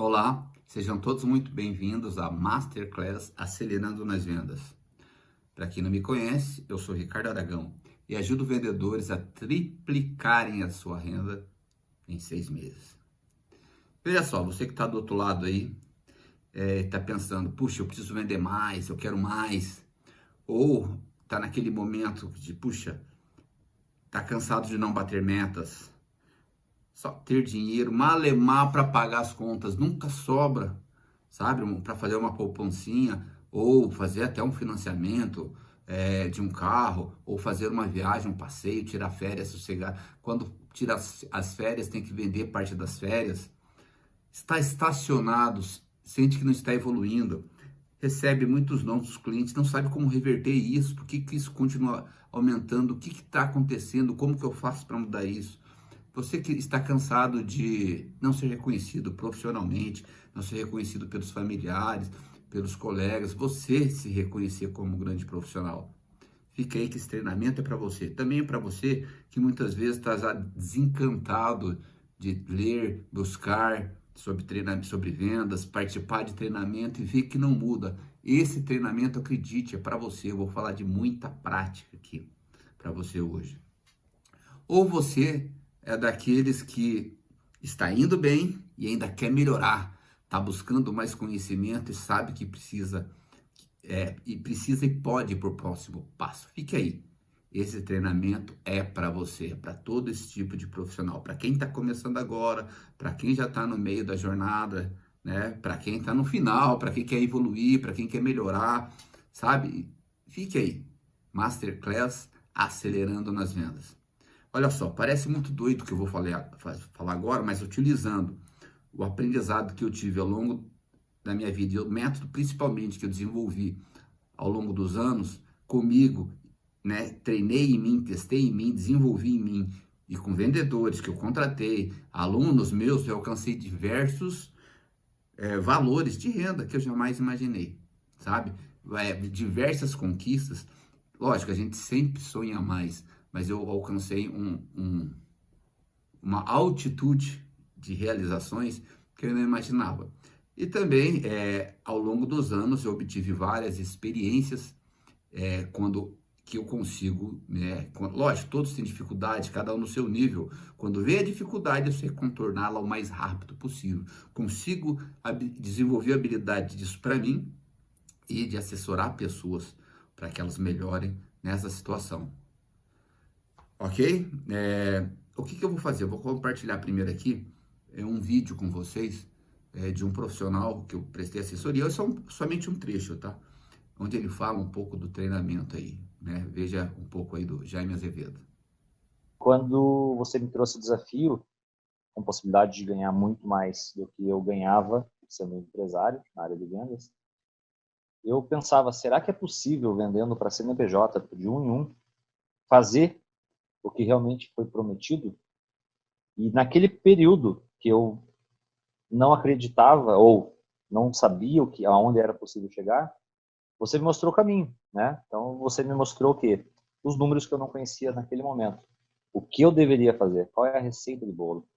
Olá, sejam todos muito bem-vindos à Masterclass Acelerando nas Vendas. Para quem não me conhece, eu sou Ricardo Aragão e ajudo vendedores a triplicarem a sua renda em 6 meses. Veja só, você que está do outro lado aí, está pensando, puxa, eu preciso vender mais, eu quero mais. Ou está naquele momento de, puxa, está cansado de não bater metas. Só ter dinheiro, malemar para pagar as contas, nunca sobra, sabe? Para fazer uma poupancinha, ou fazer até um financiamento de um carro, ou fazer uma viagem, um passeio, tirar férias, sossegar. Quando tira as férias, tem que vender parte das férias. Está estacionado, sente que não está evoluindo, recebe muitos não dos clientes, não sabe como reverter isso, por que isso continua aumentando, o que está acontecendo, como que eu faço para mudar isso? Você que está cansado de não ser reconhecido profissionalmente, não ser reconhecido pelos familiares, pelos colegas, você se reconhecer como um grande profissional. Fica aí que esse treinamento é para você. Também é para você que muitas vezes está desencantado de ler, buscar sobre treinamento, sobre vendas, participar de treinamento e ver que não muda. Esse treinamento, acredite, é para você. Eu vou falar de muita prática aqui para você hoje. Ou você é daqueles que está indo bem e ainda quer melhorar, está buscando mais conhecimento e sabe que precisa e pode ir para o próximo passo. Fique aí. Esse treinamento é para você, é para todo esse tipo de profissional. Para quem está começando agora, para quem já está no meio da jornada, né? Para quem está no final, para quem quer evoluir, para quem quer melhorar, sabe? Fique aí. Masterclass Acelerando nas Vendas. Olha só, parece muito doido o que eu vou falar agora, mas utilizando o aprendizado que eu tive ao longo da minha vida e o método principalmente que eu desenvolvi ao longo dos anos comigo, né? Treinei em mim, testei em mim, desenvolvi em mim e com vendedores que eu contratei, alunos meus, eu alcancei diversos valores de renda que eu jamais imaginei, sabe? Diversas conquistas. Lógico, a gente sempre sonha mais, mas eu alcancei uma altitude de realizações que eu não imaginava. E também, ao longo dos anos, eu obtive várias experiências quando que eu consigo, né? Lógico, todos têm dificuldade, cada um no seu nível. Quando vem a dificuldade, eu sei contorná-la o mais rápido possível. Consigo desenvolver a habilidade disso para mim e de assessorar pessoas para que elas melhorem nessa situação. Ok? O que eu vou fazer? Eu vou compartilhar primeiro aqui um vídeo com vocês de um profissional que eu prestei assessoria. É somente um trecho, tá? Onde ele fala um pouco do treinamento aí, né? Veja um pouco aí do Jaime Azevedo. Quando você me trouxe o desafio, com possibilidade de ganhar muito mais do que eu ganhava sendo empresário na área de vendas, eu pensava, será que é possível, vendendo para CNPJ de um em um, fazer o que realmente foi prometido? E naquele período que eu não acreditava ou não sabia aonde era possível chegar, você me mostrou o caminho, né? Então você me mostrou o quê? Os números que eu não conhecia naquele momento. O que eu deveria fazer? Qual é a receita de bolo?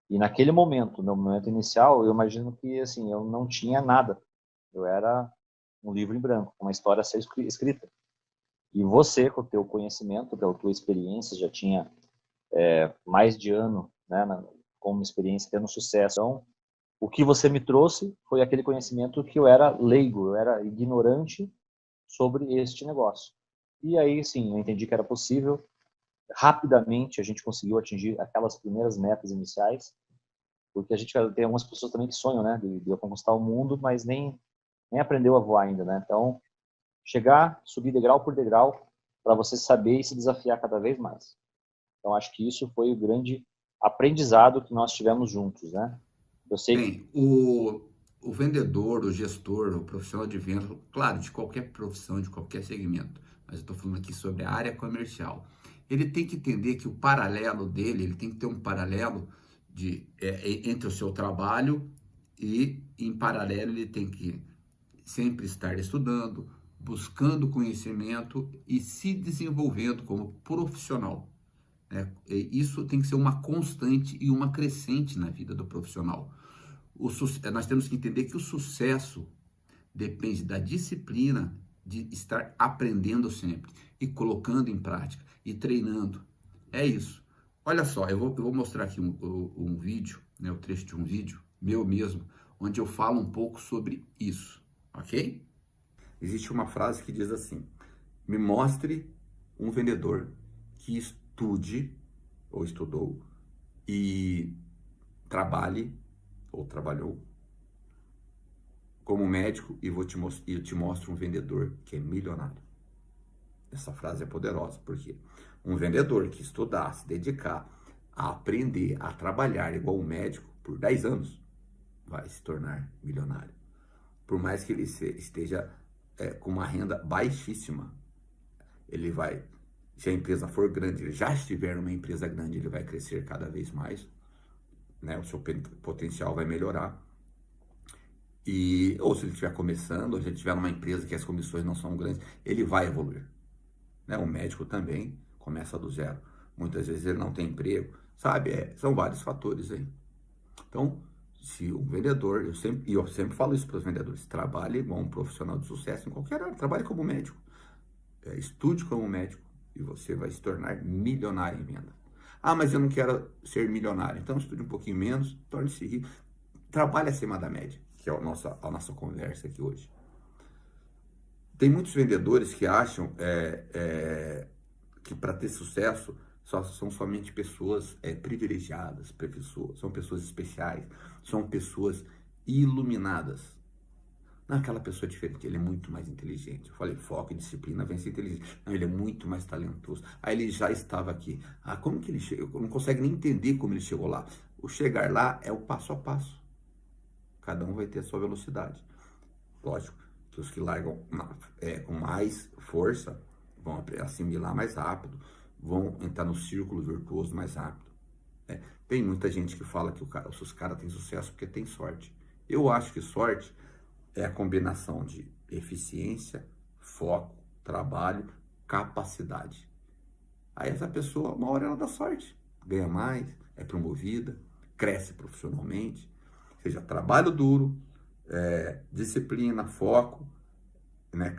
E naquele momento, no momento inicial, eu imagino que assim, eu não tinha nada. Eu era um livro em branco, uma história a ser escrita. E você, com o teu conhecimento, pela tua experiência, já tinha mais de ano, né, como experiência, tendo sucesso. Então, o que você me trouxe foi aquele conhecimento que eu era leigo, eu era ignorante sobre este negócio. E aí, sim, eu entendi que era possível. Rapidamente, a gente conseguiu atingir aquelas primeiras metas iniciais, porque a gente tem algumas pessoas também que sonham, né, de conquistar o mundo, mas nem aprendeu a voar ainda, né? Então, chegar, subir degrau por degrau, para você saber e se desafiar cada vez mais. Então, acho que isso foi o grande aprendizado que nós tivemos juntos, né? Eu sei que Bem, o vendedor, o gestor, o profissional de venda, claro, de qualquer profissão, de qualquer segmento, mas eu estou falando aqui sobre a área comercial. Ele tem que entender que o paralelo dele, ele tem que ter um paralelo entre o seu trabalho e, em paralelo, ele tem que sempre estar estudando, buscando conhecimento e se desenvolvendo como profissional, né? Isso tem que ser uma constante e uma crescente na vida do profissional. Nós temos que entender que o sucesso depende da disciplina de estar aprendendo sempre e colocando em prática e treinando. É isso. Olha só, eu vou mostrar aqui um vídeo, né, o trecho de um vídeo meu mesmo, onde eu falo um pouco sobre isso, ok? Existe uma frase que diz assim: me mostre um vendedor que estude ou estudou e trabalhe ou trabalhou como médico e eu te mostro um vendedor que é milionário. Essa frase é poderosa, porque um vendedor que estudar, se dedicar a aprender a trabalhar igual um médico por 10 anos, vai se tornar milionário. Por mais que ele esteja com uma renda baixíssima, ele vai, se a empresa for grande, ele já estiver numa empresa grande, ele vai crescer cada vez mais, né? O seu potencial vai melhorar. Ou se ele estiver começando, ou se ele estiver numa empresa que as comissões não são grandes, ele vai evoluir. Né? O médico também começa do zero. Muitas vezes ele não tem emprego, sabe? São vários fatores aí. Então, se um vendedor, eu sempre falo isso para os vendedores, trabalhe igual um profissional de sucesso em qualquer área, trabalhe como médico, estude como médico e você vai se tornar milionário em venda. Ah, mas eu não quero ser milionário, então estude um pouquinho menos, torne-se rico, trabalhe acima da média, que é a nossa conversa aqui hoje. Tem muitos vendedores que acham que para ter sucesso são somente pessoas privilegiadas, são pessoas especiais, são pessoas iluminadas. Não, aquela pessoa é diferente, ele é muito mais inteligente. Eu falei, foco e disciplina vence inteligência. Não, ele é muito mais talentoso. Aí ele já estava aqui. Ah, como que ele chegou? Não consegue nem entender como ele chegou lá. O chegar lá é o passo a passo. Cada um vai ter a sua velocidade. Lógico que os que largam com mais força vão assimilar mais rápido, vão entrar no círculo virtuoso mais rápido. Tem muita gente que fala que os caras têm sucesso porque tem sorte. Eu acho que sorte é a combinação de eficiência, foco, trabalho, capacidade. Aí essa pessoa, uma hora ela dá sorte, ganha mais, é promovida, cresce profissionalmente. Ou seja, trabalho duro, disciplina, foco, né?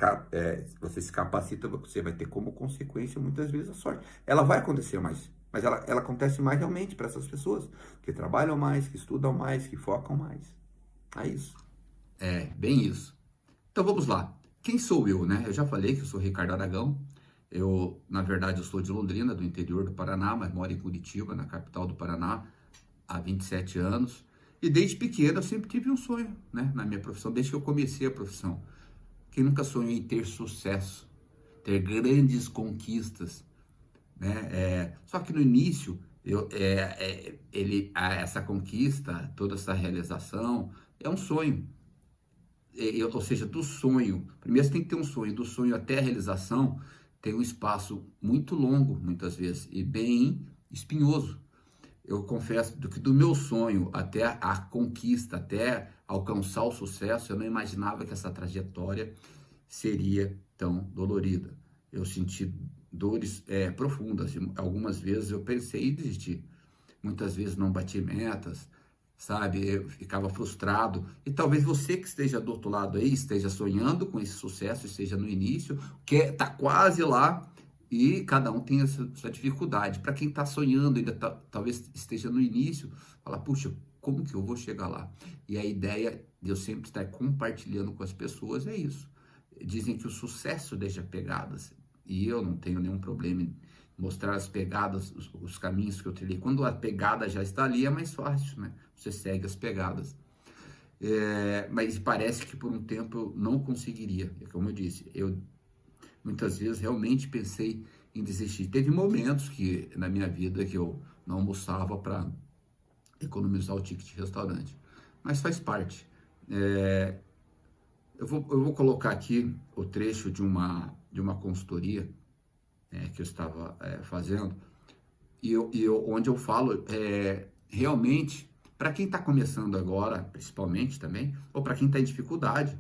Você se capacita, você vai ter como consequência muitas vezes a sorte. Ela vai acontecer mais, mas ela acontece mais realmente para essas pessoas que trabalham mais, que estudam mais, que focam mais. É isso. É, bem isso. Então vamos lá. Quem sou eu, né? Eu já falei que eu sou Ricardo Aragão. Na verdade, eu sou de Londrina, do interior do Paraná, mas moro em Curitiba, na capital do Paraná, há 27 anos. E desde pequeno eu sempre tive um sonho, né? Na minha profissão, desde que eu comecei a profissão. Quem nunca sonhou em ter sucesso, ter grandes conquistas, né? Só que no início, essa conquista, toda essa realização, é um sonho. Ou seja, do sonho, primeiro você tem que ter um sonho, do sonho até a realização tem um espaço muito longo, muitas vezes, e bem espinhoso. Eu confesso que do meu sonho até a conquista, até alcançar o sucesso, eu não imaginava que essa trajetória seria tão dolorida. Eu senti dores profundas, algumas vezes eu pensei em desistir, muitas vezes não bati metas, sabe? Eu ficava frustrado. E talvez você que esteja do outro lado aí, esteja sonhando com esse sucesso, esteja no início, tá quase lá, e cada um tem a sua dificuldade. Para quem está sonhando, ainda talvez esteja no início, fala, puxa, como que eu vou chegar lá? E a ideia de eu sempre estar compartilhando com as pessoas é isso. Dizem que o sucesso deixa pegadas, e eu não tenho nenhum problema em mostrar as pegadas, os caminhos que eu trilhei. Quando a pegada já está ali, é mais fácil, né? Você segue as pegadas. Mas parece que por um tempo eu não conseguiria. Como eu disse, eu muitas vezes realmente pensei em desistir. Teve momentos na minha vida que eu não almoçava para economizar o ticket de restaurante. Mas faz parte. Eu vou colocar aqui o trecho de uma consultoria que eu estava fazendo, onde eu falo realmente, para quem está começando agora, principalmente também, ou para quem está em dificuldade,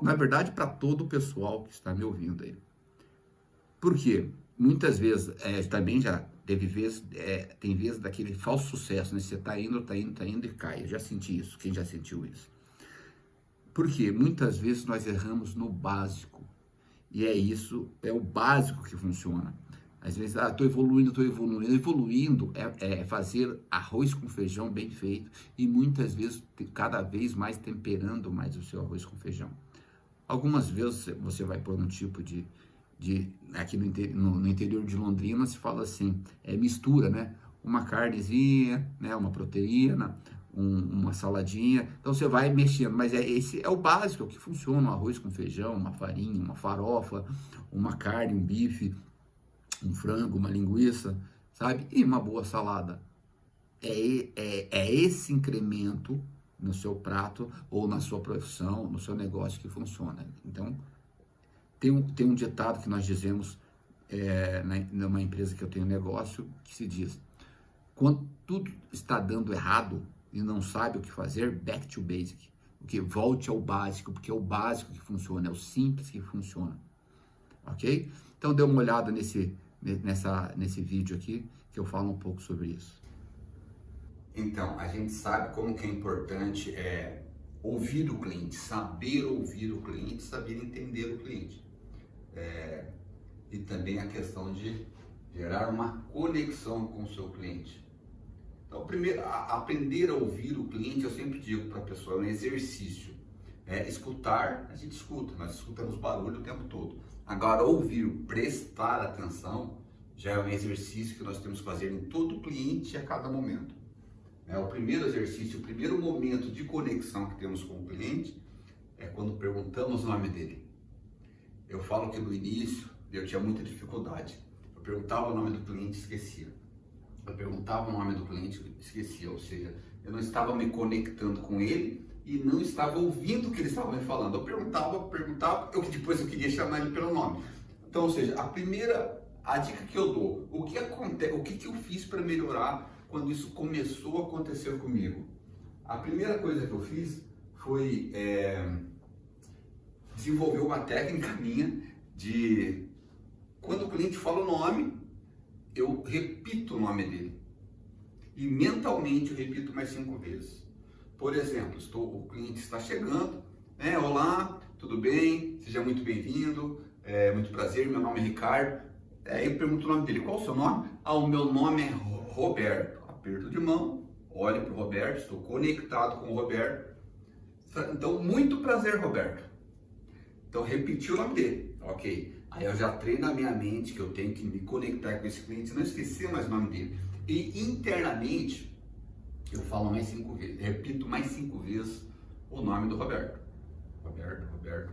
na verdade, para todo o pessoal que está me ouvindo aí. Por quê? Muitas vezes, também já Tem vezes daquele falso sucesso, né? Você tá indo e cai. Eu já senti isso. Quem já sentiu isso? Porque muitas vezes nós erramos no básico. E é o básico que funciona. Às vezes, estou evoluindo. Evoluindo é fazer arroz com feijão bem feito e muitas vezes, cada vez mais temperando mais o seu arroz com feijão. Algumas vezes você vai por um tipo aqui no interior de Londrina se fala assim, mistura, né? Uma carnezinha, né? Uma proteína, uma saladinha, então você vai mexendo, mas esse é o básico, é o que funciona, um arroz com feijão, uma farinha, uma farofa, uma carne, um bife, um frango, uma linguiça, sabe? E uma boa salada. É esse incremento no seu prato ou na sua profissão, no seu negócio que funciona. Então, tem um ditado que nós dizemos numa empresa que eu tenho negócio, que se diz, quando tudo está dando errado e não sabe o que fazer, back to basic. Porque volte ao básico, porque é o básico que funciona, é o simples que funciona. Ok? Então dê uma olhada nesse vídeo aqui, que eu falo um pouco sobre isso. Então, a gente sabe como que é importante ouvir o cliente, saber ouvir o cliente, saber entender o cliente. E também a questão de gerar uma conexão com o seu cliente. Então, primeiro, aprender a ouvir o cliente, eu sempre digo para a pessoa, é um exercício. Escutar, a gente escuta, nós escutamos barulho o tempo todo. Agora, ouvir, prestar atenção, já é um exercício que nós temos que fazer em todo cliente a cada momento. O primeiro exercício, o primeiro momento de conexão que temos com o cliente é quando perguntamos o nome dele. Eu falo que no início eu tinha muita dificuldade. Eu perguntava o nome do cliente e esquecia. Eu perguntava o nome do cliente e esquecia, ou seja, eu não estava me conectando com ele e não estava ouvindo o que ele estava me falando. Eu perguntava, depois eu queria chamar ele pelo nome. Então, ou seja, a dica que eu dou, o que eu fiz para melhorar quando isso começou a acontecer comigo? A primeira coisa que eu fiz foi desenvolver uma técnica minha de, quando o cliente fala o nome, eu repito o nome dele. E mentalmente eu repito mais 5 vezes. Por exemplo, o cliente está chegando, olá, tudo bem? Seja muito bem-vindo, muito prazer, meu nome é Ricardo. Eu pergunto o nome dele, qual o seu nome? O meu nome é Roberto. Aperto de mão, olho para o Roberto, estou conectado com o Roberto. Então, muito prazer, Roberto. Então, repeti o nome dele, ok. Aí eu já treino na minha mente que eu tenho que me conectar com esse cliente, não esquecer mais o nome dele. E internamente, eu falo mais 5 vezes, repito mais 5 vezes o nome do Roberto. Roberto.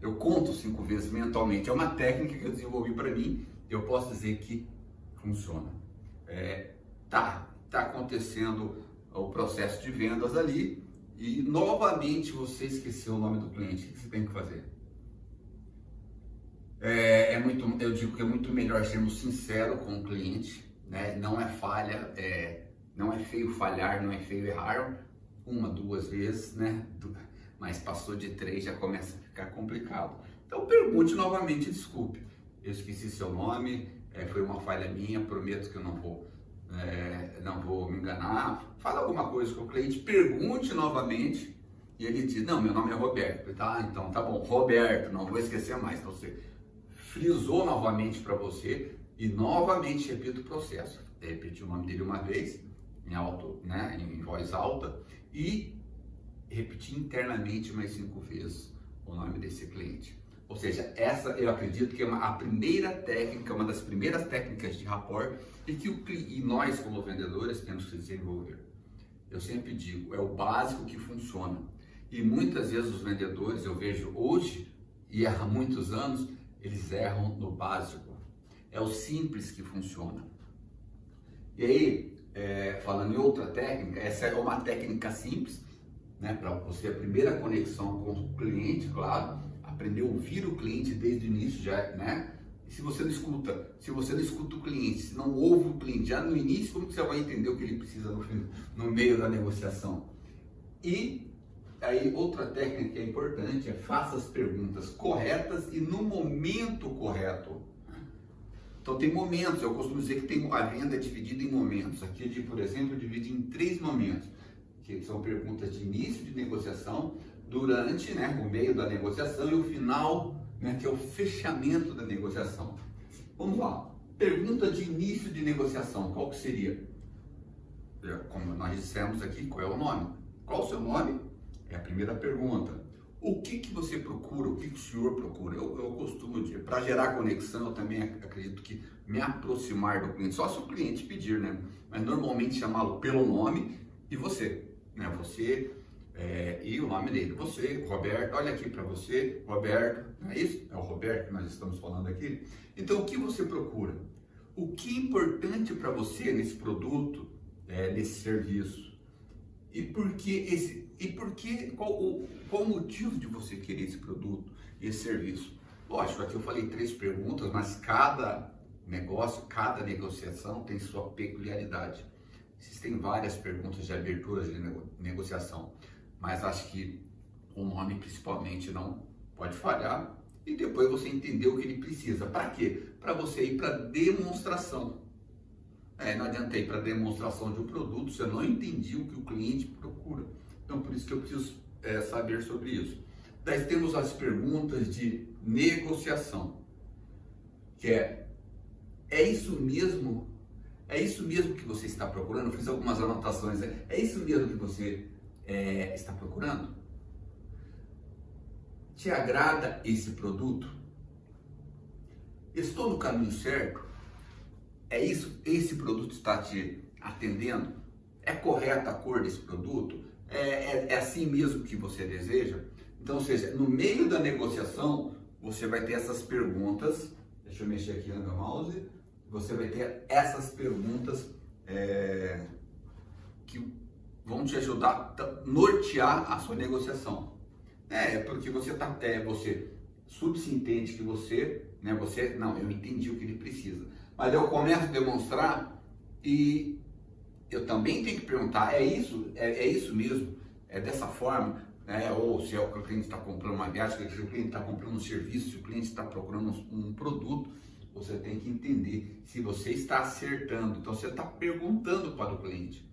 Eu conto 5 vezes mentalmente. É uma técnica que eu desenvolvi para mim. Eu posso dizer que funciona. Tá acontecendo o processo de vendas ali e novamente você esqueceu o nome do cliente. O que você tem que fazer? Eu digo que é muito melhor sermos sinceros com o cliente, né? Não é falha, não é feio falhar, não é feio errar 1, 2 vezes, né? Mas passou de 3 já começa a ficar complicado. Então pergunte novamente, desculpe, eu esqueci seu nome, foi uma falha minha, prometo que eu não vou me enganar. Fala alguma coisa com o cliente, pergunte novamente e ele diz, não, meu nome é Roberto. Então tá bom, Roberto, não vou esquecer mais. Então você frisou novamente para você e novamente repita o processo. Repeti o nome dele uma vez, em voz alta, e repetir internamente mais 5 vezes o nome desse cliente. Ou seja, essa eu acredito que é a primeira técnica, uma das primeiras técnicas de rapport e nós como vendedores temos que desenvolver. Eu sempre digo, é o básico que funciona. E muitas vezes os vendedores, eu vejo hoje e há muitos anos, eles erram no básico. É o simples que funciona. E aí, falando em outra técnica, essa é uma técnica simples, né, para você, a primeira conexão com o cliente, claro, aprender a ouvir o cliente desde o início, né? E se você não escuta o cliente, se não ouve o cliente já no início, como que você vai entender o que ele precisa no meio da negociação? E aí, outra técnica que é importante faça as perguntas corretas e no momento correto. Então tem momentos, eu costumo dizer que a venda é dividida em momentos. Aqui, por exemplo, eu dividi em 3 momentos, que são perguntas de início de negociação, durante, né, o meio da negociação e o final, né, que é o fechamento da negociação. Vamos lá. Pergunta de início de negociação, qual que seria? Como nós dissemos aqui, qual é o nome? Qual o seu nome? É a primeira pergunta. O que você procura? O que o senhor procura? Eu costumo dizer, para gerar conexão, eu também acredito que me aproximar do cliente, só se o cliente pedir, né? Mas normalmente chamá-lo pelo nome e você, né? Você e o nome dele. Você, Roberto, olha aqui para você, Roberto, não é isso? É o Roberto que nós estamos falando aqui. Então, o que você procura? O que é importante para você nesse produto, nesse serviço? Qual o motivo de você querer esse produto, esse serviço? Lógico, aqui eu falei 3 perguntas, mas cada negócio, cada negociação tem sua peculiaridade. Existem várias perguntas de abertura de negociação, mas acho que o nome principalmente não pode falhar. E depois você entender o que ele precisa. Para quê? Para você ir para demonstração. Não adianta ir para demonstração de um produto se eu não entendi o que o cliente procura. Então, por isso que eu preciso saber sobre isso. Daí temos as perguntas de negociação, que é isso mesmo? É isso mesmo que você está procurando? Eu fiz algumas anotações. É isso mesmo que você está procurando? Te agrada esse produto? Estou no caminho certo? É isso? Esse produto está te atendendo? É correta a cor desse produto? É assim mesmo que você deseja? Então, ou seja, no meio da negociação, você vai ter essas perguntas. Deixa eu mexer aqui no meu mouse. Você vai ter essas perguntas que vão te ajudar a nortear a sua negociação. Porque você subentende que não, eu entendi o que ele precisa. Mas eu começo a demonstrar e eu também tenho que perguntar, é isso mesmo? É dessa forma? Ou se o cliente está comprando uma viagem, se o cliente está comprando um serviço, se o cliente está procurando um produto, você tem que entender se você está acertando. Então você está perguntando para o cliente,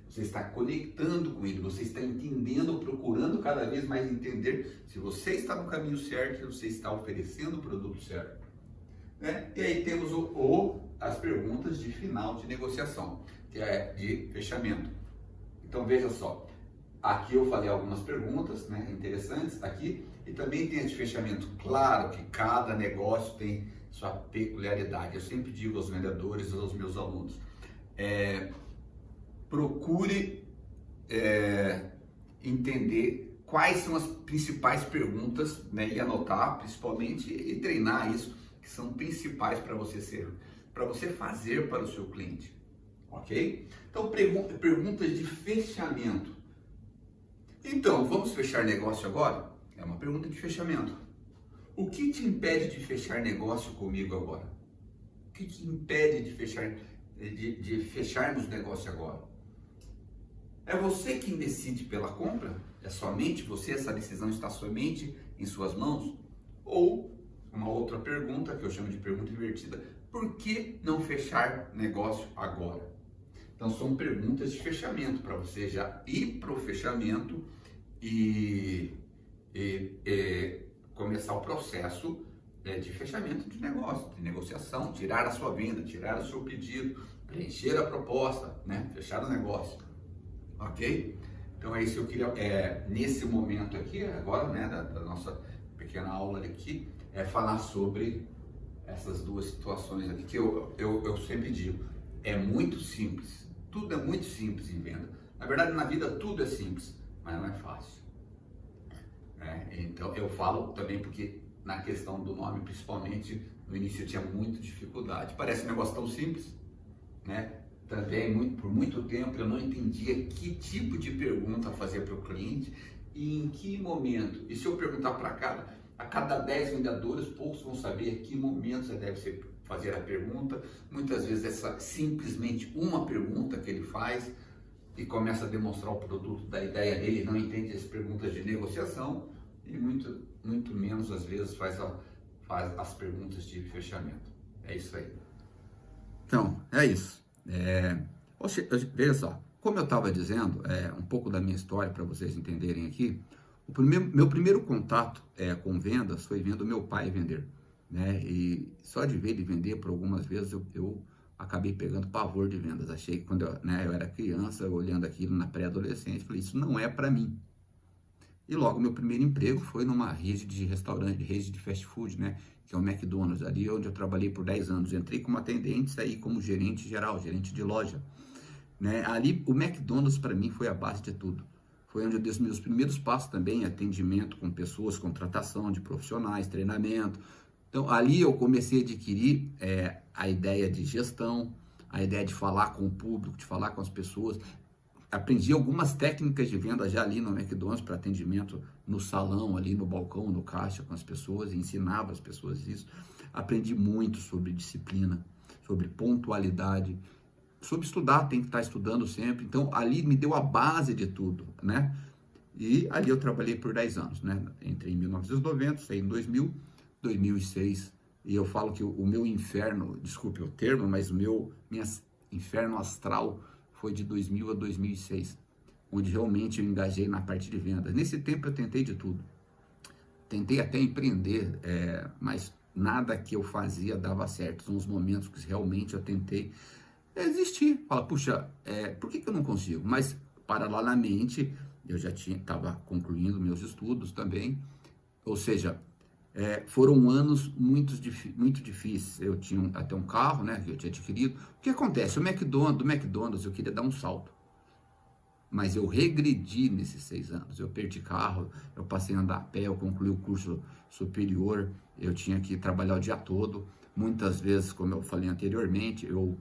você está conectando com ele, você está entendendo, procurando cada vez mais entender se você está no caminho certo, se você está oferecendo o produto certo. E aí temos as perguntas de final de negociação, que é de fechamento. Então veja só, aqui eu falei algumas perguntas interessantes aqui, e também tem as de fechamento. Claro que cada negócio tem sua peculiaridade. Eu sempre digo aos vendedores, aos meus alunos, procure entender quais são as principais perguntas, e anotar principalmente, e treinar isso, que são principais para você fazer para o seu cliente, ok? Então, perguntas de fechamento. Então, vamos fechar negócio agora? É uma pergunta de fechamento. O que te impede de fechar negócio comigo agora? O que te impede de fecharmos negócio agora? É você quem decide pela compra? É somente você? Essa decisão está somente em suas mãos? Ou uma outra pergunta, que eu chamo de pergunta invertida: por que não fechar negócio agora? Então são perguntas de fechamento, para você já ir para o fechamento e começar o processo de fechamento de negócio, de negociação, tirar a sua venda, tirar o seu pedido, preencher a proposta, fechar o negócio, ok? Então é isso que eu queria, nesse momento aqui, agora, da nossa pequena aula aqui, falar sobre essas duas situações aqui, que eu sempre digo, é muito simples, tudo é muito simples em venda. Na verdade, na vida tudo é simples, mas não é fácil. Então eu falo também porque na questão do nome, principalmente, no início eu tinha muita dificuldade. Parece um negócio tão simples, Também, por muito tempo, eu não entendia que tipo de pergunta fazer para o cliente e em que momento. E se eu perguntar a cada 10 vendedores, poucos vão saber que momento você deve fazer a pergunta. Muitas vezes simplesmente uma pergunta que ele faz e começa a demonstrar o produto da ideia dele, não entende as perguntas de negociação e muito menos às vezes faz as perguntas de fechamento. É isso aí. Então, é isso. Veja só, como eu estava dizendo, um pouco da minha história para vocês entenderem aqui, meu primeiro contato com vendas foi vendo meu pai vender, né? E só de ver ele vender por algumas vezes eu acabei pegando pavor de vendas. Achei que quando eu era criança, olhando aquilo na pré-adolescência, falei, isso não é para mim. E logo meu primeiro emprego foi numa rede de restaurante, rede de fast food, né? Que é o McDonald's, ali onde eu trabalhei por 10 anos. Entrei como atendente, saí como gerente geral, gerente de loja, né? Ali o McDonald's para mim foi a base de tudo. Foi onde eu dei os meus primeiros passos também, atendimento com pessoas, contratação de profissionais, treinamento. Então ali eu comecei a adquirir a ideia de gestão, a ideia de falar com o público, de falar com as pessoas. Aprendi algumas técnicas de venda já ali no McDonald's para atendimento no salão, ali no balcão, no caixa com as pessoas, ensinava as pessoas isso. Aprendi muito sobre disciplina, sobre pontualidade, sobre estudar, tem que estar estudando sempre. Então ali me deu a base de tudo, né? E ali eu trabalhei por 10 anos, né? Entrei em 1990, saí em 2000, 2006. E eu falo que o meu inferno, desculpe o termo, mas minha inferno astral foi de 2000 a 2006, onde realmente eu engajei na parte de vendas. Nesse tempo eu tentei de tudo. Tentei até empreender, mas nada que eu fazia dava certo. São os momentos que realmente eu tentei desistir. Fala, puxa, por que eu não consigo? Mas, paralelamente, eu já estava concluindo meus estudos também. Ou seja, foram anos muito difíceis. Eu tinha até um carro, né, que eu tinha adquirido. O que acontece? Do McDonald's eu queria dar um salto, mas eu regredi nesses 6 anos. Eu perdi carro, eu passei a andar a pé, eu concluí o curso superior, eu tinha que trabalhar o dia todo. Muitas vezes, como eu falei anteriormente, eu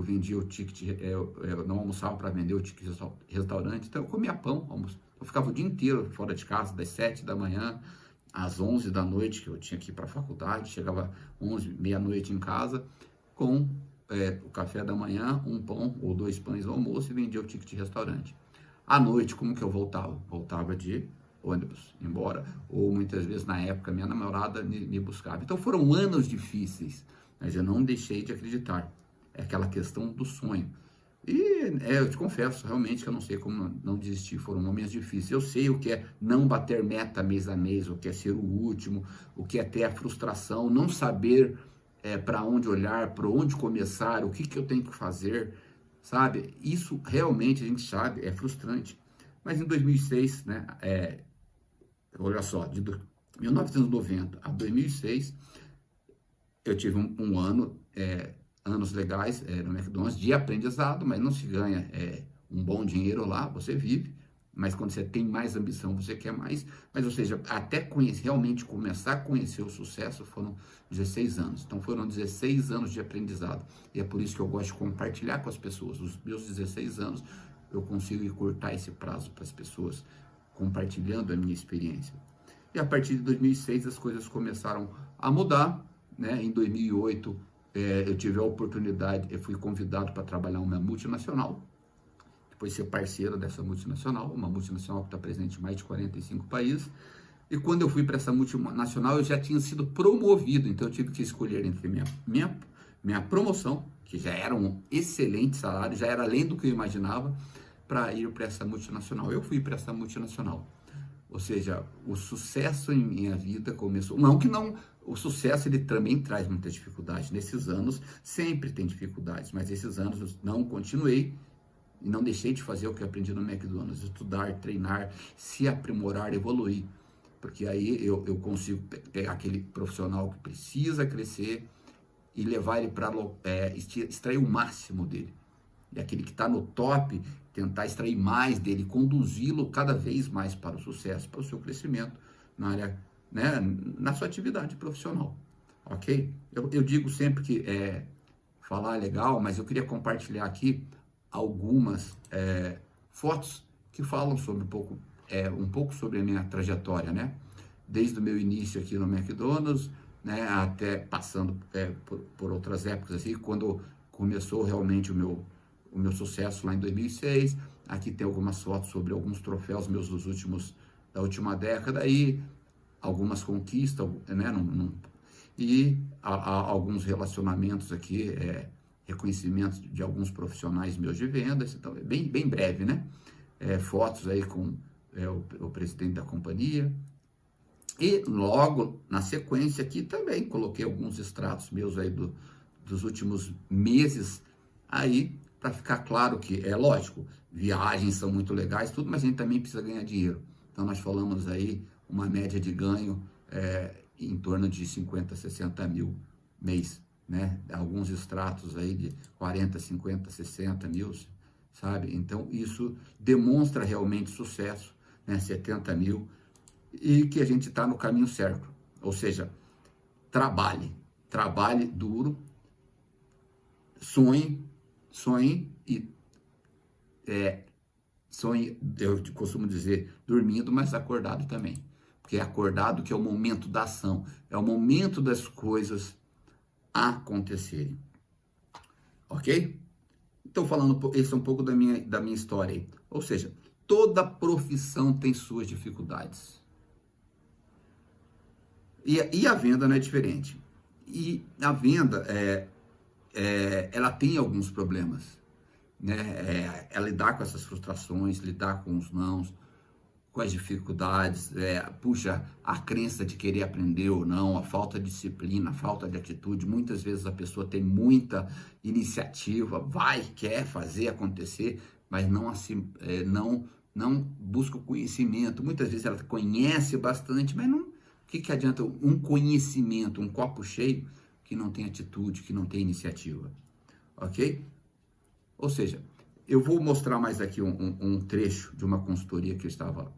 vendia o ticket, eu não almoçava para vender o ticket restaurante, então eu comia pão, eu ficava o dia inteiro fora de casa, das 7 da manhã às 11 da noite, que eu tinha que ir para a faculdade, chegava 11, meia-noite em casa, com o café da manhã, um pão ou 2 pães no almoço e vendia o ticket de restaurante. À noite, como que eu voltava? Voltava de ônibus, embora, ou muitas vezes na época minha namorada me buscava. Então foram anos difíceis, mas eu não deixei de acreditar. É aquela questão do sonho. E eu te confesso, realmente, que eu não sei como não desistir. Foram momentos difíceis. Eu sei o que é não bater meta mês a mês, o que é ser o último, o que é ter a frustração, não saber para onde olhar, para onde começar, o que eu tenho que fazer, sabe? Isso realmente a gente sabe, é frustrante. Mas em 2006, né, olha só, de 1990 a 2006, eu tive um ano, anos legais no McDonald's de aprendizado, mas não se ganha um bom dinheiro lá, você vive, mas quando você tem mais ambição, você quer mais. Mas, ou seja, até realmente começar a conhecer o sucesso foram 16 anos. Então, foram 16 anos de aprendizado. E é por isso que eu gosto de compartilhar com as pessoas. Os meus 16 anos, eu consigo encurtar esse prazo para as pessoas, compartilhando a minha experiência. E a partir de 2006, as coisas começaram a mudar, né? Em 2008, eu tive a oportunidade, eu fui convidado para trabalhar em uma multinacional, depois ser parceiro dessa multinacional, uma multinacional que está presente em mais de 45 países. E quando eu fui para essa multinacional, eu já tinha sido promovido, então eu tive que escolher entre minha promoção, que já era um excelente salário, já era além do que eu imaginava, para ir para essa multinacional. Eu fui para essa multinacional. Ou seja, o sucesso em minha vida começou... O sucesso ele também traz muitas dificuldades. Nesses anos, sempre tem dificuldades, mas esses anos eu não continuei e não deixei de fazer o que eu aprendi no McDonald's. Estudar, treinar, se aprimorar, evoluir. Porque aí eu consigo pegar aquele profissional que precisa crescer e levar ele para extrair o máximo dele. E aquele que está no top, tentar extrair mais dele, conduzi-lo cada vez mais para o sucesso, para o seu crescimento na área, né, na sua atividade profissional, ok? Eu digo sempre que falar é legal, mas eu queria compartilhar aqui algumas fotos que falam sobre um pouco sobre a minha trajetória, né? Desde o meu início aqui no McDonald's, né, até passando por outras épocas, assim, quando começou realmente o meu sucesso lá em 2006. Aqui tem algumas fotos sobre alguns troféus meus da última década aí, algumas conquistas, né, e alguns relacionamentos aqui reconhecimento de alguns profissionais meus de vendas, então é bem breve, né? Fotos aí com o presidente da companhia. E logo na sequência aqui também coloquei alguns extratos meus aí dos últimos meses aí, para ficar claro que é lógico, viagens são muito legais, tudo, mas a gente também precisa ganhar dinheiro. Então nós falamos aí uma média de ganho em torno de 50, 60 mil mês, né? Alguns extratos aí de 40, 50, 60 mil, sabe? Então isso demonstra realmente sucesso, né? 70 mil, e que a gente está no caminho certo. Ou seja, trabalhe duro, sonhe e sonhe, eu costumo dizer, dormindo, mas acordado também. Porque é acordado que é o momento da ação, é o momento das coisas acontecerem. Ok? Então, falando, esse é um pouco da minha história aí. Ou seja, toda profissão tem suas dificuldades. E a venda não é diferente. E a venda, ela tem alguns problemas, né? É lidar com essas frustrações, lidar com os nãos, com as dificuldades, puxa, a crença de querer aprender ou não, a falta de disciplina, a falta de atitude. Muitas vezes a pessoa tem muita iniciativa, quer fazer acontecer, mas não busca o conhecimento. Muitas vezes ela conhece bastante, mas não. O que adianta um conhecimento, um copo cheio, que não tem atitude, que não tem iniciativa? Ok? Ou seja, eu vou mostrar mais aqui um trecho de uma consultoria que eu estava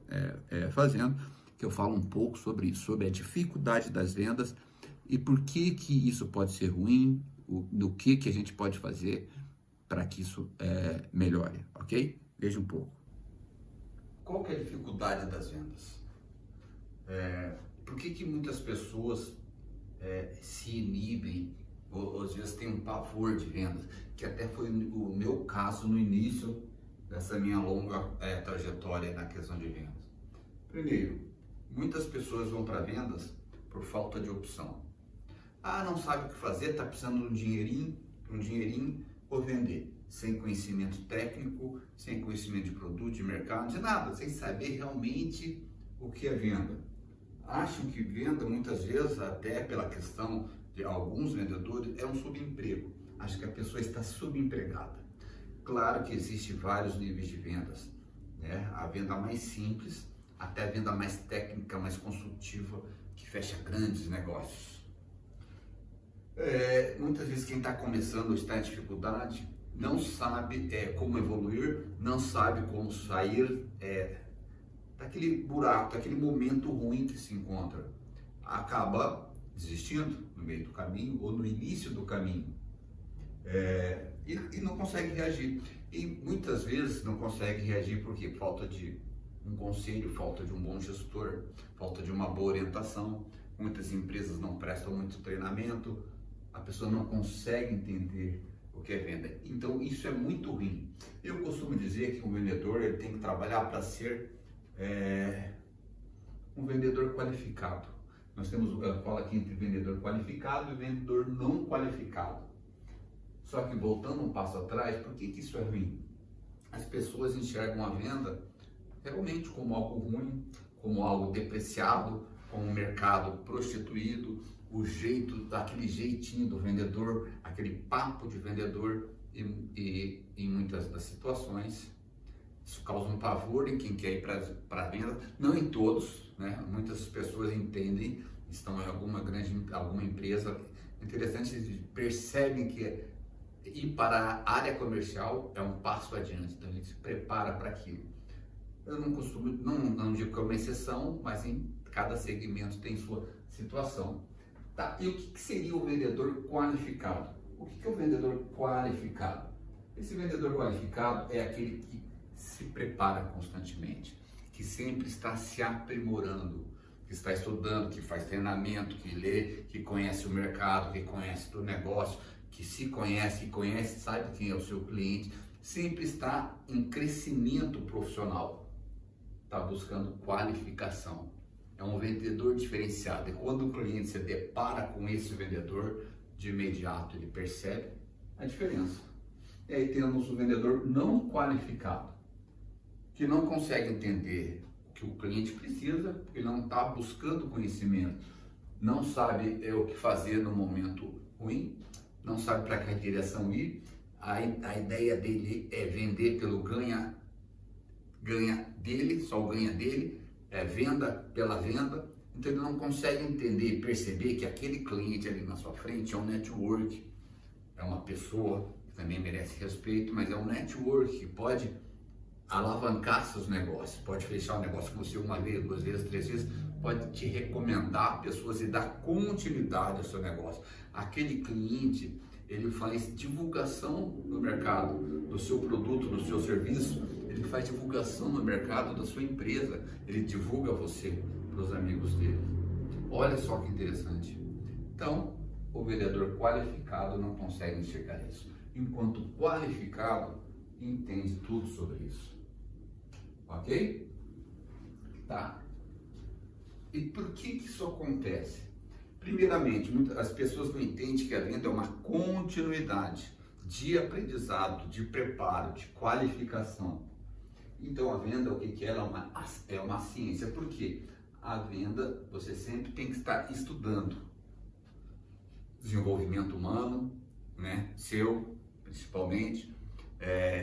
fazendo, que eu falo um pouco sobre isso, sobre a dificuldade das vendas e por que isso pode ser ruim, do que a gente pode fazer para que isso melhore, ok? Veja um pouco. Qual que é a dificuldade das vendas? Por que muitas pessoas se inibem, ou às vezes tem um pavor de vendas, que até foi o meu caso no início dessa minha longa trajetória na questão de vendas. Primeiro, muitas pessoas vão para vendas por falta de opção. Não sabe o que fazer, está precisando de um dinheirinho, vou vender. Sem conhecimento técnico, sem conhecimento de produto, de mercado, de nada, sem saber realmente o que é venda. Acham que venda, muitas vezes, até pela questão de alguns vendedores, é um subemprego. Acho que a pessoa está subempregada. Claro que existem vários níveis de vendas, né? A venda mais simples, até a venda mais técnica, mais consultiva, que fecha grandes negócios. Muitas vezes quem está começando ou está em dificuldade, não sabe como evoluir, não sabe como sair daquele buraco, daquele momento ruim que se encontra. Acaba desistindo no meio do caminho ou no início do caminho. E não consegue reagir. E muitas vezes não consegue reagir porque falta de um conselho, falta de um bom gestor, falta de uma boa orientação. Muitas empresas não prestam muito treinamento, a pessoa não consegue entender o que é venda. Então isso é muito ruim. Eu costumo dizer que o vendedor ele tem que trabalhar para ser um vendedor qualificado. Nós temos, eu falo aqui entre vendedor qualificado e vendedor não qualificado. Só que voltando um passo atrás, por que isso é ruim? As pessoas enxergam a venda realmente como algo ruim, como algo depreciado, como um mercado prostituído, aquele jeitinho do vendedor, aquele papo de vendedor, e em muitas das situações isso causa um pavor em quem quer ir para a venda, não em todos, né? Muitas pessoas entendem, estão em alguma empresa, interessante, eles percebem que ir para a área comercial é um passo adiante, então a gente se prepara para aquilo. Eu não digo que é uma exceção, mas em cada segmento tem sua situação. Tá? E o que seria o vendedor qualificado? O que é o vendedor qualificado? Esse vendedor qualificado é aquele que se prepara constantemente, que sempre está se aprimorando, que está estudando, que faz treinamento, que lê, que conhece o mercado, que conhece o negócio, que se conhece, sabe quem é o seu cliente, sempre está em crescimento profissional, está buscando qualificação. É um vendedor diferenciado. E quando o cliente se depara com esse vendedor, de imediato ele percebe a diferença. E aí temos o vendedor não qualificado, que não consegue entender o que o cliente precisa, porque não está buscando conhecimento, não sabe o que fazer no momento ruim, não sabe para que direção ir. A ideia dele é vender pelo ganha dele, só o ganha dele, é venda pela venda. Então ele não consegue entender e perceber que aquele cliente ali na sua frente é um network, é uma pessoa que também merece respeito, mas é um network que pode alavancar seus negócios, pode fechar o negócio com você uma vez, duas vezes, três vezes, pode te recomendar pessoas e dar continuidade ao seu negócio. Aquele cliente, ele faz divulgação no mercado do seu produto, do seu serviço, ele faz divulgação no mercado da sua empresa, ele divulga você para os amigos dele. Olha só que interessante. Então, o vendedor qualificado não consegue enxergar isso, enquanto o qualificado entende tudo sobre isso. Ok? Tá. E por que isso acontece? Primeiramente, as pessoas não entendem que a venda é uma continuidade de aprendizado, de preparo, de qualificação. Então, a venda, o que ela é uma ciência. Por quê? A venda, você sempre tem que estar estudando. Desenvolvimento humano, né? Seu, principalmente.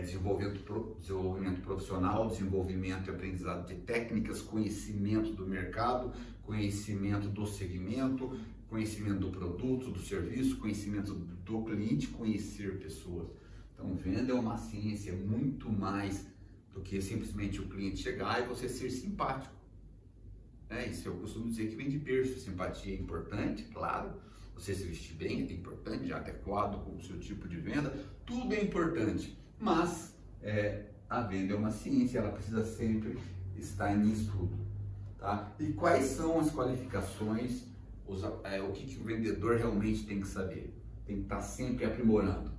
Desenvolvimento profissional, desenvolvimento e aprendizado de técnicas, conhecimento do mercado, conhecimento do segmento, conhecimento do produto, do serviço, conhecimento do cliente, conhecer pessoas. Então, venda é uma ciência muito mais do que simplesmente o cliente chegar e você ser simpático. Isso eu costumo dizer que vem de berço. Simpatia é importante, claro. Você se vestir bem é importante, adequado com o seu tipo de venda, tudo é importante. Mas a venda é uma ciência, ela precisa sempre estar em estudo. Tá? E quais são as qualificações, o que o vendedor realmente tem que saber? Tem que estar sempre aprimorando,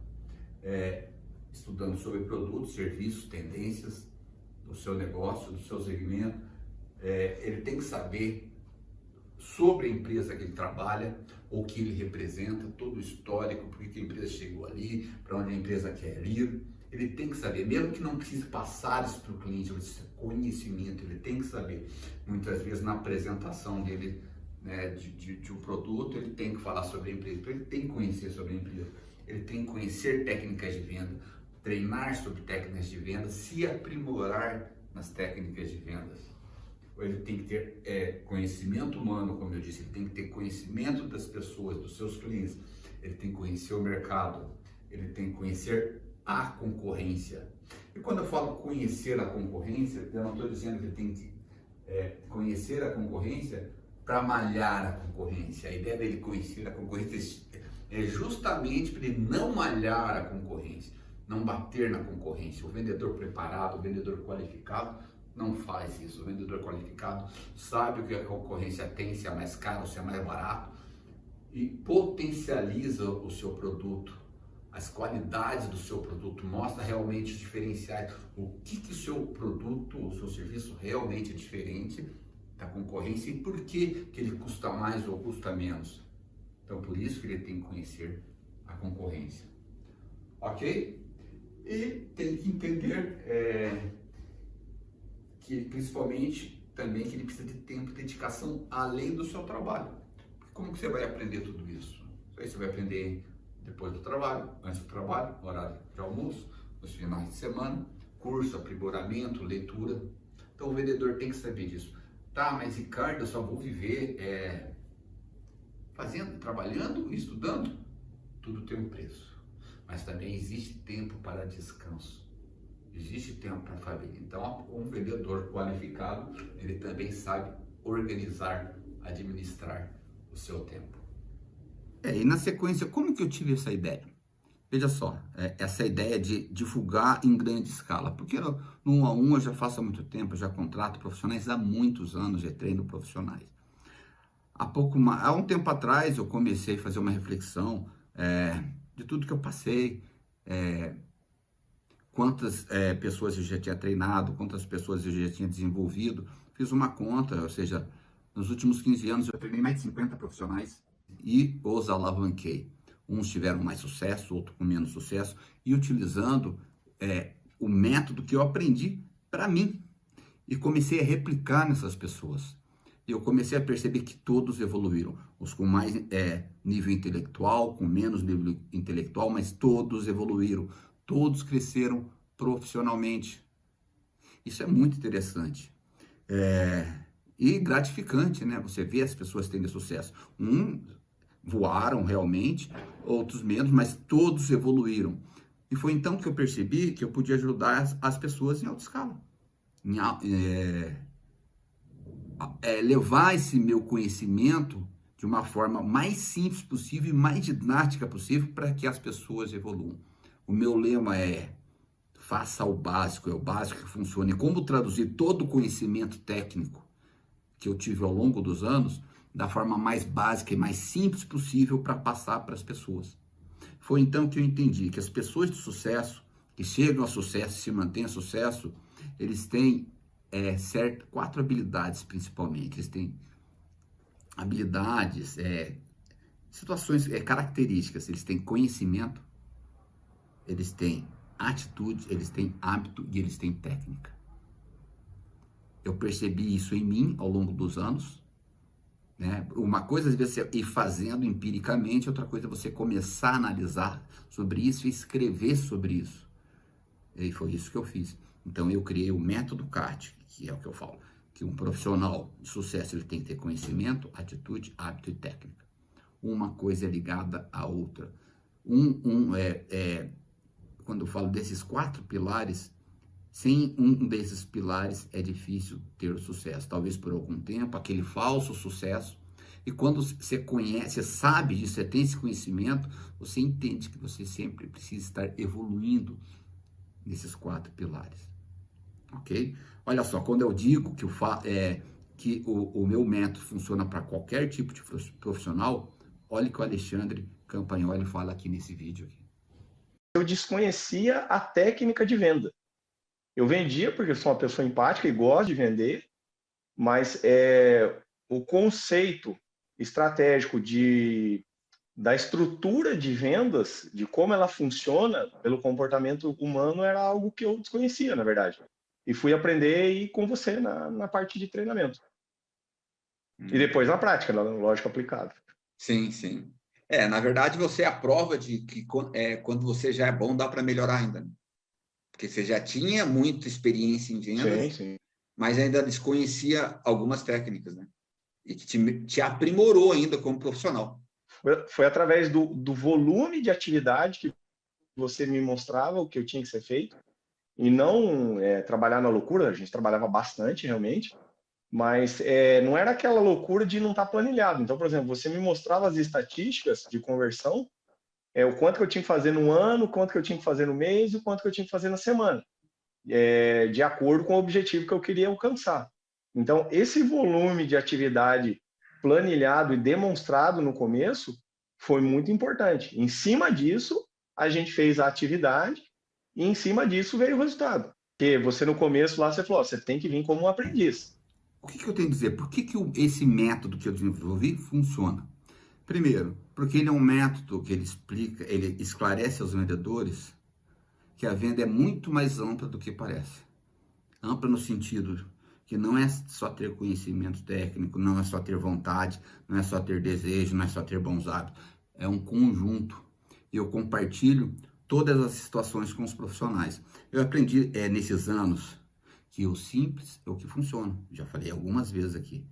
estudando sobre produtos, serviços, tendências do seu negócio, do seu segmento. Ele tem que saber sobre a empresa que ele trabalha, o que ele representa, todo o histórico, por que a empresa chegou ali, para onde a empresa quer ir. Ele tem que saber, mesmo que não precise passar isso para o cliente, esse conhecimento, ele tem que saber. Muitas vezes na apresentação dele, né, de um produto, ele tem que falar sobre a empresa, então ele tem que conhecer sobre a empresa, ele tem que conhecer técnicas de venda, treinar sobre técnicas de venda, se aprimorar nas técnicas de vendas. Ele tem que ter conhecimento humano, como eu disse, ele tem que ter conhecimento das pessoas, dos seus clientes, ele tem que conhecer o mercado, ele tem que conhecer a concorrência. E quando eu falo conhecer a concorrência, eu não estou dizendo que ele tem que conhecer a concorrência para malhar a concorrência. A ideia dele conhecer a concorrência é justamente para ele não malhar a concorrência, não bater na concorrência. O vendedor preparado, o vendedor qualificado, não faz isso. O vendedor qualificado sabe o que a concorrência tem, se é mais caro, se é mais barato, e potencializa o seu produto, as qualidades do seu produto, mostra realmente os diferenciais, o que o seu produto, o seu serviço realmente é diferente da concorrência e por que ele custa mais ou custa menos. Então, por isso que ele tem que conhecer a concorrência. Ok? E tem que entender que principalmente também que ele precisa de tempo e dedicação além do seu trabalho. Porque como que você vai aprender tudo isso? Aí você vai aprender depois do trabalho, antes do trabalho, horário de almoço, nos finais de semana, curso, aprimoramento, leitura. Então o vendedor tem que saber disso. Tá, mas Ricardo, eu só vou viver fazendo, trabalhando e estudando? Tudo tem um preço. Mas também existe tempo para descanso. Existe tempo para a família. Então, um vendedor qualificado, ele também sabe organizar, administrar o seu tempo. E na sequência, como que eu tive essa ideia? Veja só, essa ideia de divulgar em grande escala. Porque no 1 a 1 eu já faço há muito tempo, eu já contrato profissionais há muitos anos, já treino profissionais. Há um tempo atrás eu comecei a fazer uma reflexão de tudo que eu passei, quantas pessoas eu já tinha treinado, quantas pessoas eu já tinha desenvolvido. Fiz uma conta, ou seja, nos últimos 15 anos eu treinei mais de 50 profissionais e os alavanquei. Uns tiveram mais sucesso, outros com menos sucesso, e utilizando o método que eu aprendi para mim. E comecei a replicar nessas pessoas. E eu comecei a perceber que todos evoluíram. Os com mais nível intelectual, com menos nível intelectual, mas todos evoluíram. Todos cresceram profissionalmente. Isso é muito interessante. E gratificante, né? Você vê as pessoas tendo sucesso. Voaram realmente, outros menos, mas todos evoluíram. E foi então que eu percebi que eu podia ajudar as pessoas em alta escala. Levar esse meu conhecimento de uma forma mais simples possível e mais didática possível para que as pessoas evoluam. O meu lema é: faça o básico, é o básico que funciona. E como traduzir todo o conhecimento técnico que eu tive ao longo dos anos da forma mais básica e mais simples possível para passar para as pessoas. Foi então que eu entendi que as pessoas de sucesso, que chegam a sucesso e se mantêm a sucesso, eles têm 4 habilidades principalmente. Eles têm habilidades, situações, características. Eles têm conhecimento, eles têm atitude, eles têm hábito e eles têm técnica. Eu percebi isso em mim ao longo dos anos. Né? Uma coisa às vezes você ir fazendo empiricamente, outra coisa é você começar a analisar sobre isso e escrever sobre isso. E foi isso que eu fiz. Então eu criei o método CAT, que é o que eu falo, que um profissional de sucesso ele tem que ter conhecimento, atitude, hábito e técnica. Uma coisa é ligada à outra. Quando eu falo desses 4 pilares, sem um desses pilares é difícil ter o sucesso. Talvez por algum tempo, aquele falso sucesso. E quando você conhece, você sabe disso, você tem esse conhecimento, você entende que você sempre precisa estar evoluindo nesses 4 pilares. Ok? Olha só, quando eu digo que o meu método funciona para qualquer tipo de profissional, olha o que o Alexandre Campagnoli fala aqui nesse vídeo. Eu desconhecia a técnica de venda. Eu vendia porque eu sou uma pessoa empática e gosto de vender, mas o conceito estratégico da estrutura de vendas, de como ela funciona pelo comportamento humano, era algo que eu desconhecia, na verdade. E fui aprender e ir com você na parte de treinamento. E depois na prática, na lógica aplicada. Sim, sim. Na verdade, você é a prova de que quando você já é bom, dá para melhorar ainda. Né? Porque você já tinha muita experiência em vendas, sim. Mas ainda desconhecia algumas técnicas, né? E que te aprimorou ainda como profissional. Foi através do volume de atividade que você me mostrava o que eu tinha que ser feito, e não trabalhar na loucura. A gente trabalhava bastante, realmente, mas não era aquela loucura de não estar planilhado. Então, por exemplo, você me mostrava as estatísticas de conversão, o quanto que eu tinha que fazer no ano, o quanto que eu tinha que fazer no mês, e o quanto que eu tinha que fazer na semana, de acordo com o objetivo que eu queria alcançar. Então, esse volume de atividade planilhado e demonstrado no começo foi muito importante. Em cima disso, a gente fez a atividade e em cima disso veio o resultado. Porque você no começo lá, você falou, você tem que vir como um aprendiz. O que eu tenho a dizer? Por que esse método que eu desenvolvi funciona? Primeiro, porque ele é um método que ele esclarece aos vendedores que a venda é muito mais ampla do que parece. Ampla no sentido que não é só ter conhecimento técnico, não é só ter vontade, não é só ter desejo, não é só ter bons hábitos. É um conjunto. Eu compartilho todas as situações com os profissionais. Eu aprendi nesses anos que o simples é o que funciona. Já falei algumas vezes aqui.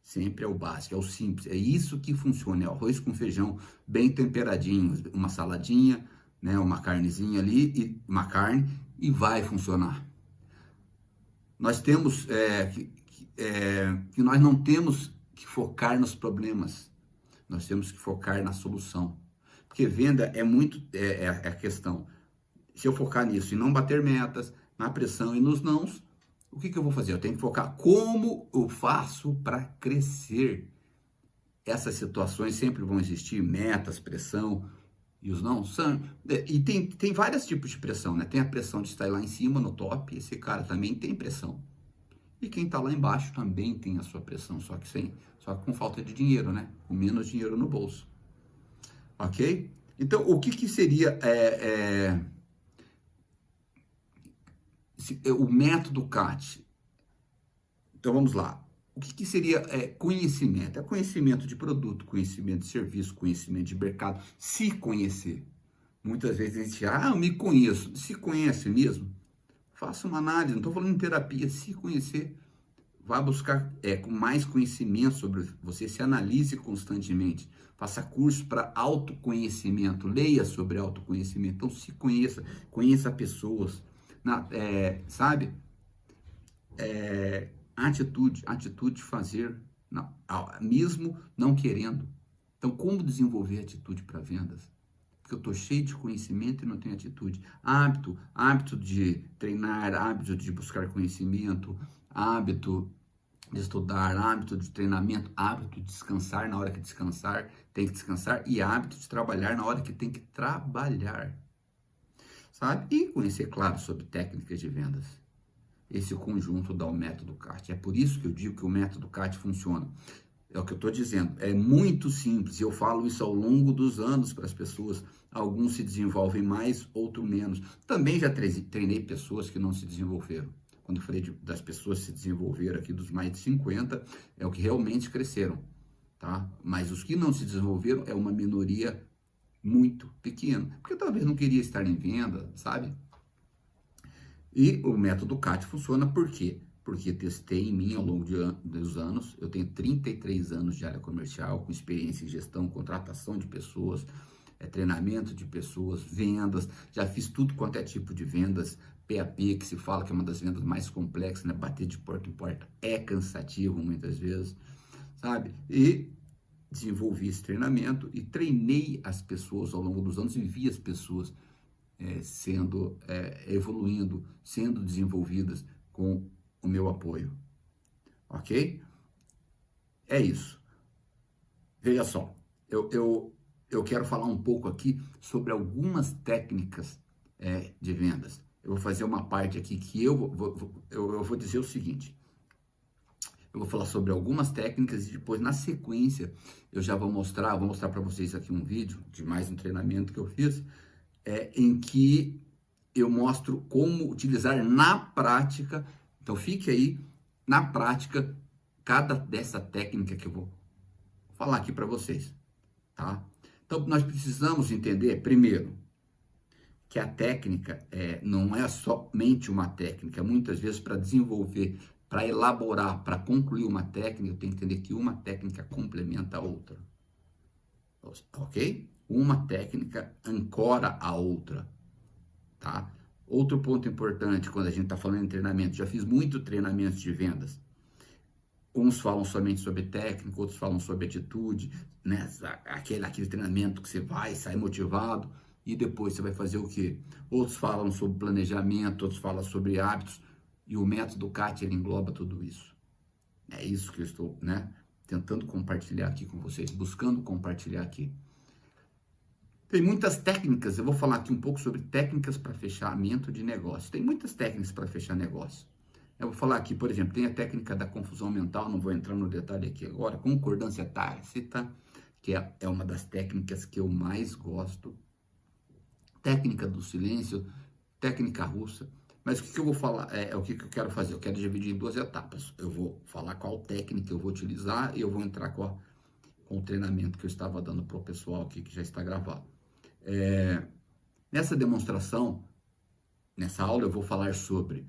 Sempre é o básico, é o simples. É isso que funciona. É arroz com feijão bem temperadinho, uma saladinha, né, uma carnezinha ali, uma carne, e vai funcionar. Nós temos que nós não temos que focar nos problemas, nós temos que focar na solução. Porque venda é a questão. Se eu focar nisso e não bater metas, na pressão e nos nãos, o que eu vou fazer? Eu tenho que focar como eu faço para crescer. Essas situações sempre vão existir, metas, pressão e os não são. E tem vários tipos de pressão, né? Tem a pressão de estar lá em cima, no top, esse cara também tem pressão. E quem está lá embaixo também tem a sua pressão, só que com falta de dinheiro, né? Com menos dinheiro no bolso. Ok? Então, o que seria o método CAT? Então, vamos lá. O que seria conhecimento? É conhecimento de produto, conhecimento de serviço, conhecimento de mercado, se conhecer. Muitas vezes a gente eu me conheço. Se conhece mesmo? Faça uma análise, não estou falando em terapia, se conhecer. Vá buscar com mais conhecimento sobre você, se analise constantemente. Faça curso para autoconhecimento, leia sobre autoconhecimento. Então, se conheça, conheça pessoas, sabe? Atitude de fazer, mesmo não querendo. Então, como desenvolver atitude para vendas? Porque eu estou cheio de conhecimento e não tenho atitude. Hábito de treinar, hábito de buscar conhecimento, hábito de estudar, hábito de treinamento, hábito de descansar na hora que tem que descansar, e hábito de trabalhar na hora que tem que trabalhar, sabe? E conhecer, claro, sobre técnicas de vendas. Esse conjunto dá o método CAT. É por isso que eu digo que o método CAT funciona. É o que eu estou dizendo. É muito simples. Eu falo isso ao longo dos anos para as pessoas. Alguns se desenvolvem mais, outros menos. Também já treinei pessoas que não se desenvolveram. Quando eu falei das pessoas que se desenvolveram aqui, dos mais de 50, é o que realmente cresceram, tá? Mas os que não se desenvolveram é uma minoria muito pequena. Porque talvez não queria estar em venda, sabe? E o método CAT funciona por quê? Porque testei em mim ao longo dos anos. Eu tenho 33 anos de área comercial, com experiência em gestão, contratação de pessoas, treinamento de pessoas, vendas. Já fiz tudo quanto é tipo de vendas. PAP, que se fala que é uma das vendas mais complexas, né? Bater de porta em porta é cansativo muitas vezes, sabe? E desenvolvi esse treinamento e treinei as pessoas ao longo dos anos e vi as pessoas evoluindo, sendo desenvolvidas com o meu apoio, ok? É isso. Veja só, eu quero falar um pouco aqui sobre algumas técnicas de vendas. Eu vou fazer uma parte aqui que eu vou dizer o seguinte. Eu vou falar sobre algumas técnicas e depois, na sequência, eu já vou mostrar para vocês aqui um vídeo de mais um treinamento que eu fiz, em que eu mostro como utilizar na prática. Então, fique aí, na prática, cada dessa técnica que eu vou falar aqui para vocês, tá? Então, nós precisamos entender, primeiro, que a técnica não é somente uma técnica. Muitas vezes, para desenvolver, para elaborar, para concluir uma técnica, eu tenho que entender que uma técnica complementa a outra. Ok? Uma técnica ancora a outra, tá? Outro ponto importante quando a gente está falando em treinamento, já fiz muito treinamento de vendas. Uns falam somente sobre técnica, outros falam sobre atitude, né? Aquele treinamento que você vai, sai motivado, e depois você vai fazer o quê? Outros falam sobre planejamento, outros falam sobre hábitos, e o método CAT, ele engloba tudo isso. É isso que eu estou, tentando compartilhar aqui com vocês, buscando compartilhar aqui. Tem muitas técnicas, eu vou falar aqui um pouco sobre técnicas para fechamento de negócio. Tem muitas técnicas para fechar negócio. Eu vou falar aqui, por exemplo, tem a técnica da confusão mental, não vou entrar no detalhe aqui agora, concordância tácita, que é uma das técnicas que eu mais gosto. Técnica do silêncio, técnica russa. Mas o que eu vou falar, o que eu quero fazer? Eu quero dividir em duas etapas. Eu vou falar qual técnica eu vou utilizar e eu vou entrar com o treinamento que eu estava dando para o pessoal aqui, que já está gravado. Nessa demonstração, nessa aula, eu vou falar sobre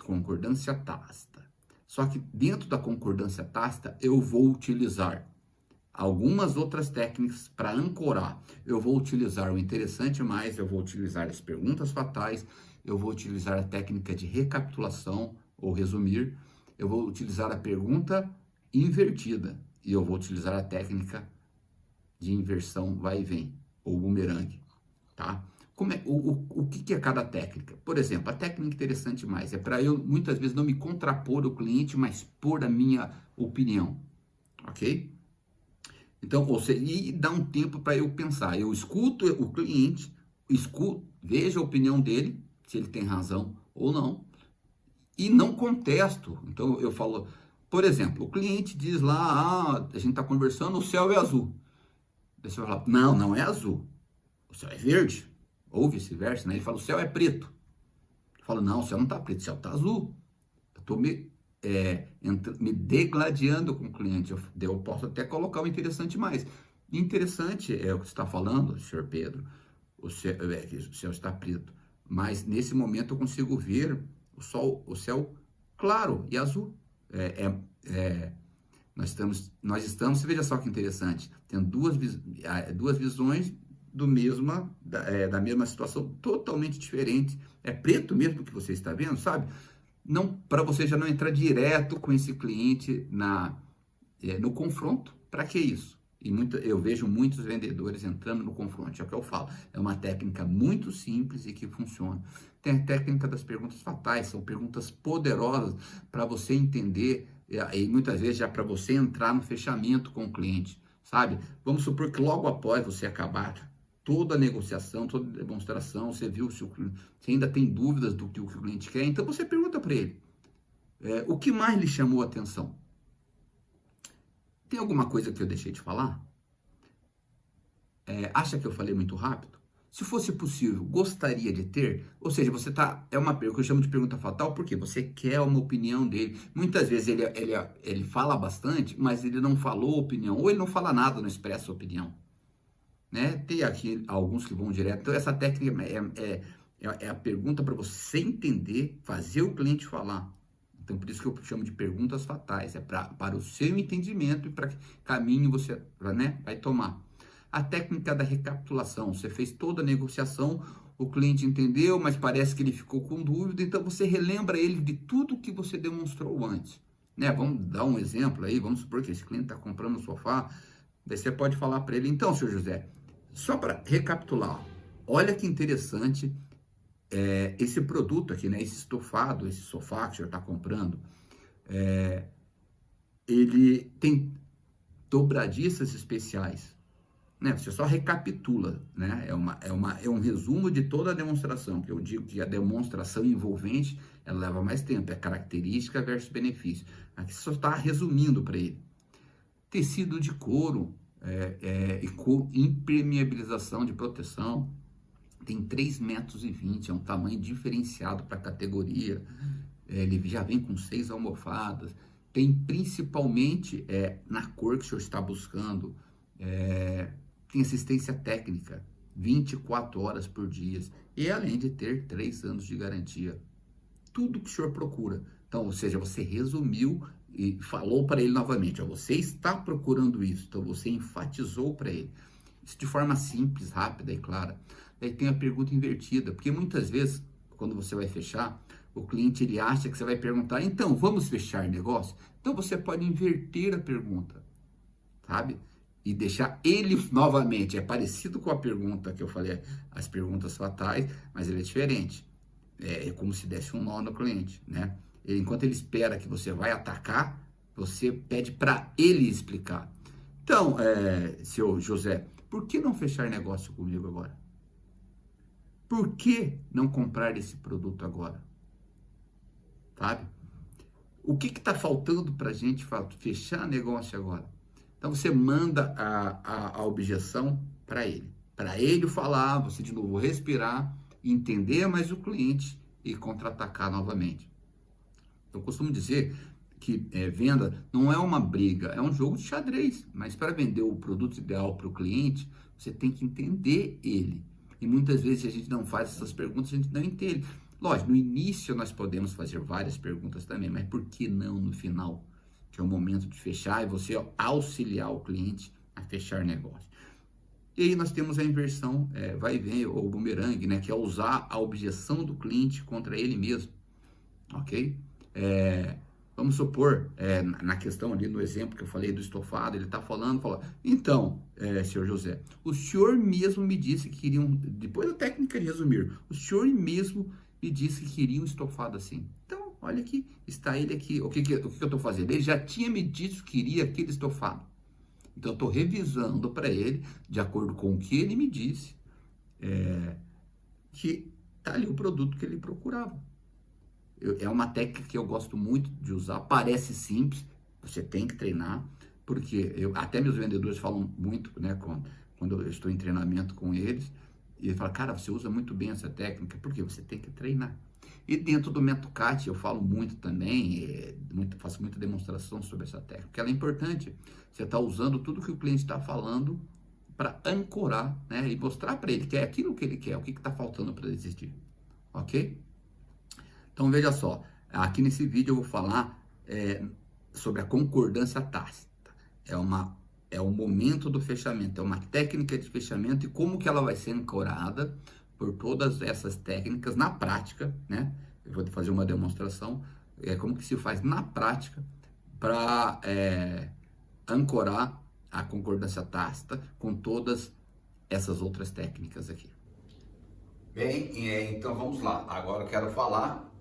concordância tácita. Só que dentro da concordância tácita, eu vou utilizar algumas outras técnicas para ancorar. Eu vou utilizar o interessante mais, eu vou utilizar as perguntas fatais, eu vou utilizar a técnica de recapitulação ou resumir, eu vou utilizar a pergunta invertida e eu vou utilizar a técnica de inversão vai e vem, ou bumerangue, tá? O que é cada técnica? Por exemplo, a técnica interessante mais é para eu, muitas vezes, não me contrapor ao cliente, mas pôr a minha opinião, ok? Então, e dá um tempo para eu pensar. Eu escuto o cliente, vejo a opinião dele, se ele tem razão ou não, e não contesto. Então, eu falo, por exemplo, o cliente diz lá, a gente está conversando, o céu é azul. Daí você vai falar, não é azul. o céu é verde, ou vice-versa, né? Ele fala, o céu é preto. Eu falo, não, o céu não está preto, o céu está azul. Eu estou me degladiando com o cliente. Eu posso até colocar o interessante mais. Interessante é o que você está falando, senhor Pedro, o céu está preto. Mas nesse momento eu consigo ver o céu claro e azul. Nós estamos, veja só que interessante, tendo duas visões da mesma situação, totalmente diferentes. É preto mesmo que você está vendo, sabe? Não, para você já não entrar direto com esse cliente no confronto. Para que isso? Eu vejo muitos vendedores entrando no confronto, é o que eu falo. É uma técnica muito simples e que funciona. Tem a técnica das perguntas fatais, são perguntas poderosas para você entender e muitas vezes já para você entrar no fechamento com o cliente, sabe? Vamos supor que logo após você acabar toda a negociação, toda a demonstração, você viu se você ainda tem dúvidas do que o cliente quer, então você pergunta para ele, o que mais lhe chamou a atenção? Tem alguma coisa que eu deixei de falar? Acha que eu falei muito rápido? Se fosse possível, gostaria de ter? Ou seja, é uma pergunta que eu chamo de pergunta fatal, porque você quer uma opinião dele. Muitas vezes ele fala bastante, mas ele não falou opinião, ou ele não fala nada, não expressa opinião. Né? Tem aqui alguns que vão direto. Então, essa técnica é a pergunta para você entender, fazer o cliente falar. Então, por isso que eu chamo de perguntas fatais. É para o seu entendimento e para que caminho você vai tomar. A técnica da recapitulação. Você fez toda a negociação, o cliente entendeu, mas parece que ele ficou com dúvida, então você relembra ele de tudo que você demonstrou antes. Né? Vamos dar um exemplo aí, vamos supor que esse cliente está comprando um sofá, daí você pode falar para ele, então, senhor José, só para recapitular, olha que interessante esse produto aqui, né? Esse estofado, esse sofá que o senhor está comprando, ele tem dobradiças especiais. Né? Você só recapitula, né? É um resumo de toda a demonstração, que eu digo que a demonstração envolvente, ela leva mais tempo, é característica versus benefício. Aqui você só está resumindo para ele. Tecido de couro, impermeabilização de proteção, tem 3,20 metros, é um tamanho diferenciado para a categoria, ele já vem com 6 almofadas, tem principalmente na cor que o senhor está buscando, tem assistência técnica, 24 horas por dia, e além de ter 3 anos de garantia. Tudo que o senhor procura. Então, ou seja, você resumiu e falou para ele novamente, você está procurando isso, então você enfatizou para ele. Isso de forma simples, rápida e clara. Daí tem a pergunta invertida, porque muitas vezes, quando você vai fechar, o cliente ele acha que você vai perguntar, então, vamos fechar negócio? Então, você pode inverter a pergunta, sabe? E deixar ele novamente, é parecido com a pergunta que eu falei, as perguntas fatais, mas ele é diferente. É como se desse um nó no cliente, né? Enquanto ele espera que você vai atacar, você pede para ele explicar. Então, seu José, por que não fechar negócio comigo agora? Por que não comprar esse produto agora? Sabe? O que está faltando para a gente fechar negócio agora? Então, você manda a objeção para ele falar, você de novo respirar, entender mais o cliente e contra-atacar novamente. Eu costumo dizer que venda não é uma briga, é um jogo de xadrez, mas para vender o produto ideal para o cliente, você tem que entender ele. E muitas vezes a gente não faz essas perguntas, a gente não entende. Lógico, no início nós podemos fazer várias perguntas também, mas por que não no final? Que é o momento de fechar e você auxiliar o cliente a fechar negócio. E aí nós temos a inversão, vai e vem, ou bumerangue, né? Que é usar a objeção do cliente contra ele mesmo, ok? Vamos supor, na questão ali, no exemplo que eu falei do estofado, ele está falando, então, senhor José, o senhor mesmo me disse que queriam, depois da técnica de resumir, o senhor mesmo me disse que queria um estofado assim. Então, olha aqui, está ele aqui, o que eu estou fazendo? Ele já tinha me dito que queria aquele estofado. Então, eu estou revisando para ele, de acordo com o que ele me disse, que está ali o produto que ele procurava. É uma técnica que eu gosto muito de usar, parece simples, você tem que treinar, porque até meus vendedores falam muito, né, quando eu estou em treinamento com eles, E ele fala, cara, você usa muito bem essa técnica, porque você tem que treinar. E dentro do método CAT, eu falo muito também, faço muita demonstração sobre essa técnica, porque ela é importante. Você está usando tudo que o cliente está falando para ancorar, né, e mostrar para ele que é aquilo que ele quer, o que está faltando para ele existir, ok? Então, veja só, aqui nesse vídeo eu vou falar sobre a concordância tácita. É o momento do fechamento, é uma técnica de fechamento e como que ela vai ser ancorada por todas essas técnicas na prática, né? Eu vou fazer uma demonstração, como que se faz na prática para ancorar a concordância tácita com todas essas outras técnicas aqui. Bem, então vamos lá. Agora eu quero falar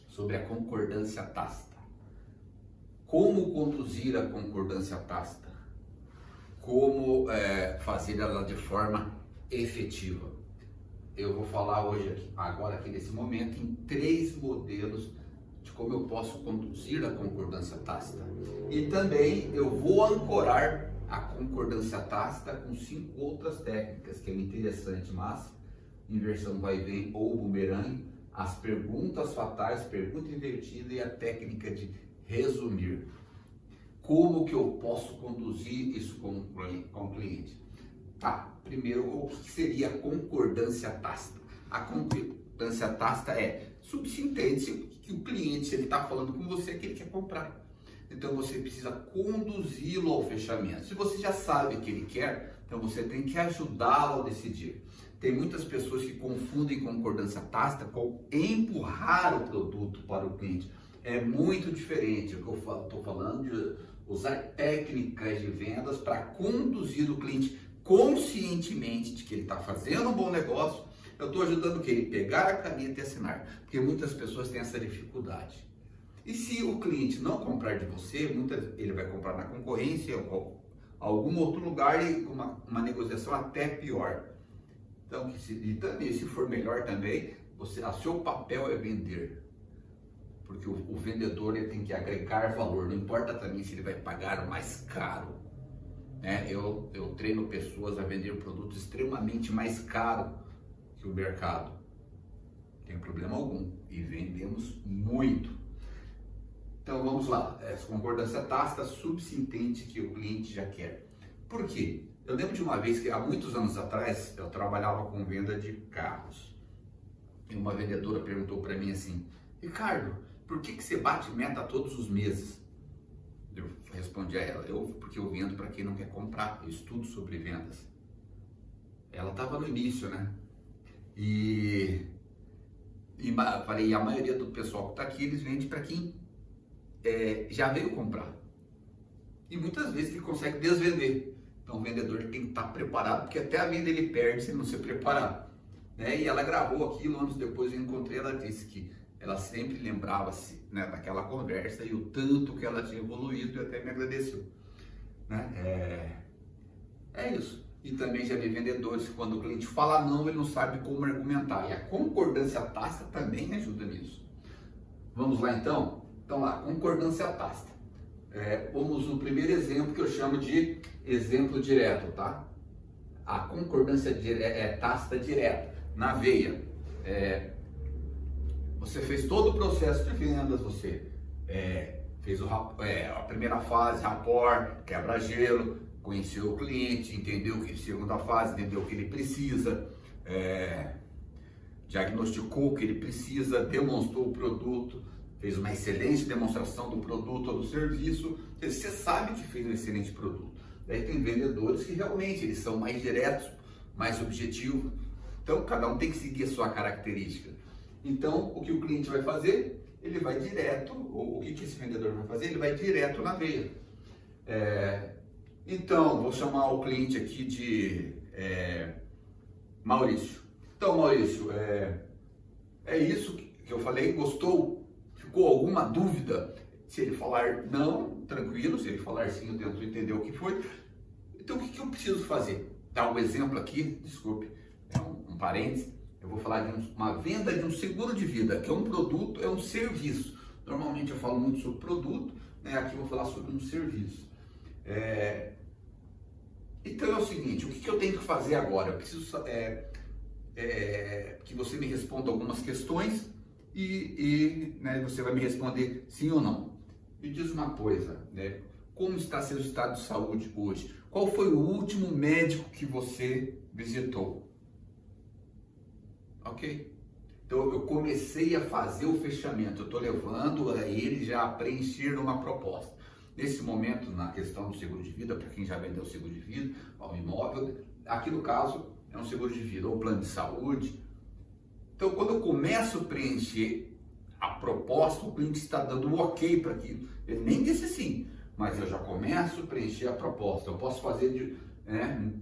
sobre a concordância tácita. Como conduzir a concordância tácita? Como fazer ela de forma efetiva? Eu vou falar hoje, agora aqui nesse momento, em 3 modelos de como eu posso conduzir a concordância tácita. E também eu vou ancorar a concordância tácita com 5 outras técnicas, que é interessante, mas inversão vai e vem ou bumerangue, as perguntas fatais, pergunta invertida e a técnica de resumir. Como que eu posso conduzir isso com o cliente? Tá, primeiro, o que seria a concordância tácita? A concordância tácita é subsintende que o cliente, se ele está falando com você, que ele quer comprar. Então você precisa conduzi-lo ao fechamento. Se você já sabe o que ele quer, então você tem que ajudá-lo a decidir. Tem muitas pessoas que confundem concordância tácita com empurrar o produto para o cliente. É muito diferente. O que eu estou falando de usar técnicas de vendas para conduzir o cliente conscientemente de que ele está fazendo um bom negócio. Eu estou ajudando o que? Ele pegar a caneta e assinar. Porque muitas pessoas têm essa dificuldade. E se o cliente não comprar de você, ele vai comprar na concorrência ou algum outro lugar e uma negociação até pior. Então, e também, se for melhor também, o seu papel é vender. Porque o vendedor ele tem que agregar valor, não importa também se ele vai pagar mais caro. Né? Eu treino pessoas a vender produtos extremamente mais caros que o mercado. Não tem problema algum. E vendemos muito. Então vamos lá. Essa concordância tácita subsintende que o cliente já quer. Por quê? Eu lembro de uma vez que há muitos anos atrás eu trabalhava com venda de carros. E uma vendedora perguntou para mim assim: Ricardo, por que você bate meta todos os meses? Eu respondi a ela: porque eu vendo para quem não quer comprar, eu estudo sobre vendas. Ela estava no início, né? E falei, a maioria do pessoal que está aqui, eles vendem para quem já veio comprar. E muitas vezes ele consegue desvender. Então o vendedor tem que estar preparado, porque até a venda ele perde se não se preparar. Né? E ela gravou aquilo, anos depois eu encontrei, ela disse que ela sempre lembrava-se, né, daquela conversa e o tanto que ela tinha evoluído e até me agradeceu. Né? É isso. E também já vi vendedores que quando o cliente fala não, ele não sabe como argumentar. E a concordância tácita também ajuda nisso. Vamos lá então? Então lá, concordância tácita. Vamos no primeiro exemplo que eu chamo de exemplo direto, tá? A concordância tácita direta, na veia. Você fez todo o processo de vendas, você fez a primeira fase, rapport, quebra-gelo, conheceu o cliente, entendeu que segunda fase, entendeu o que ele precisa, diagnosticou o que ele precisa, demonstrou o produto, fez uma excelente demonstração do produto ou do serviço, você sabe que fez um excelente produto. Daí tem vendedores que realmente eles são mais diretos, mais objetivos, então cada um tem que seguir a sua característica. Então o que o cliente vai fazer? Ele vai direto, ou o que esse vendedor vai fazer? Ele vai direto na veia. Então, vou chamar o cliente aqui de Maurício. Então, Maurício, é isso que eu falei, gostou? Ficou alguma dúvida? Se ele falar não, tranquilo. Se ele falar sim, eu tento entender o que foi. Então, o que eu preciso fazer? Dar um exemplo aqui, desculpe, um parênteses. Eu vou falar de uma venda de um seguro de vida, que é um produto, é um serviço. Normalmente eu falo muito sobre produto, né? Aqui eu vou falar sobre um serviço. Então é o seguinte, o que eu tenho que fazer agora? Eu preciso que você me responda algumas questões né, você vai me responder sim ou não. Me diz uma coisa, né? Como está seu estado de saúde hoje? Qual foi o último médico que você visitou? Ok? Então eu comecei a fazer o fechamento, eu estou levando a ele já a preencher uma proposta. Nesse momento, na questão do seguro de vida, para quem já vendeu seguro de vida, ao imóvel, aqui no caso é um seguro de vida ou plano de saúde. Então quando eu começo a preencher a proposta, o cliente está dando um ok para aquilo. Ele nem disse sim, mas eu já começo a preencher a proposta. Eu posso fazer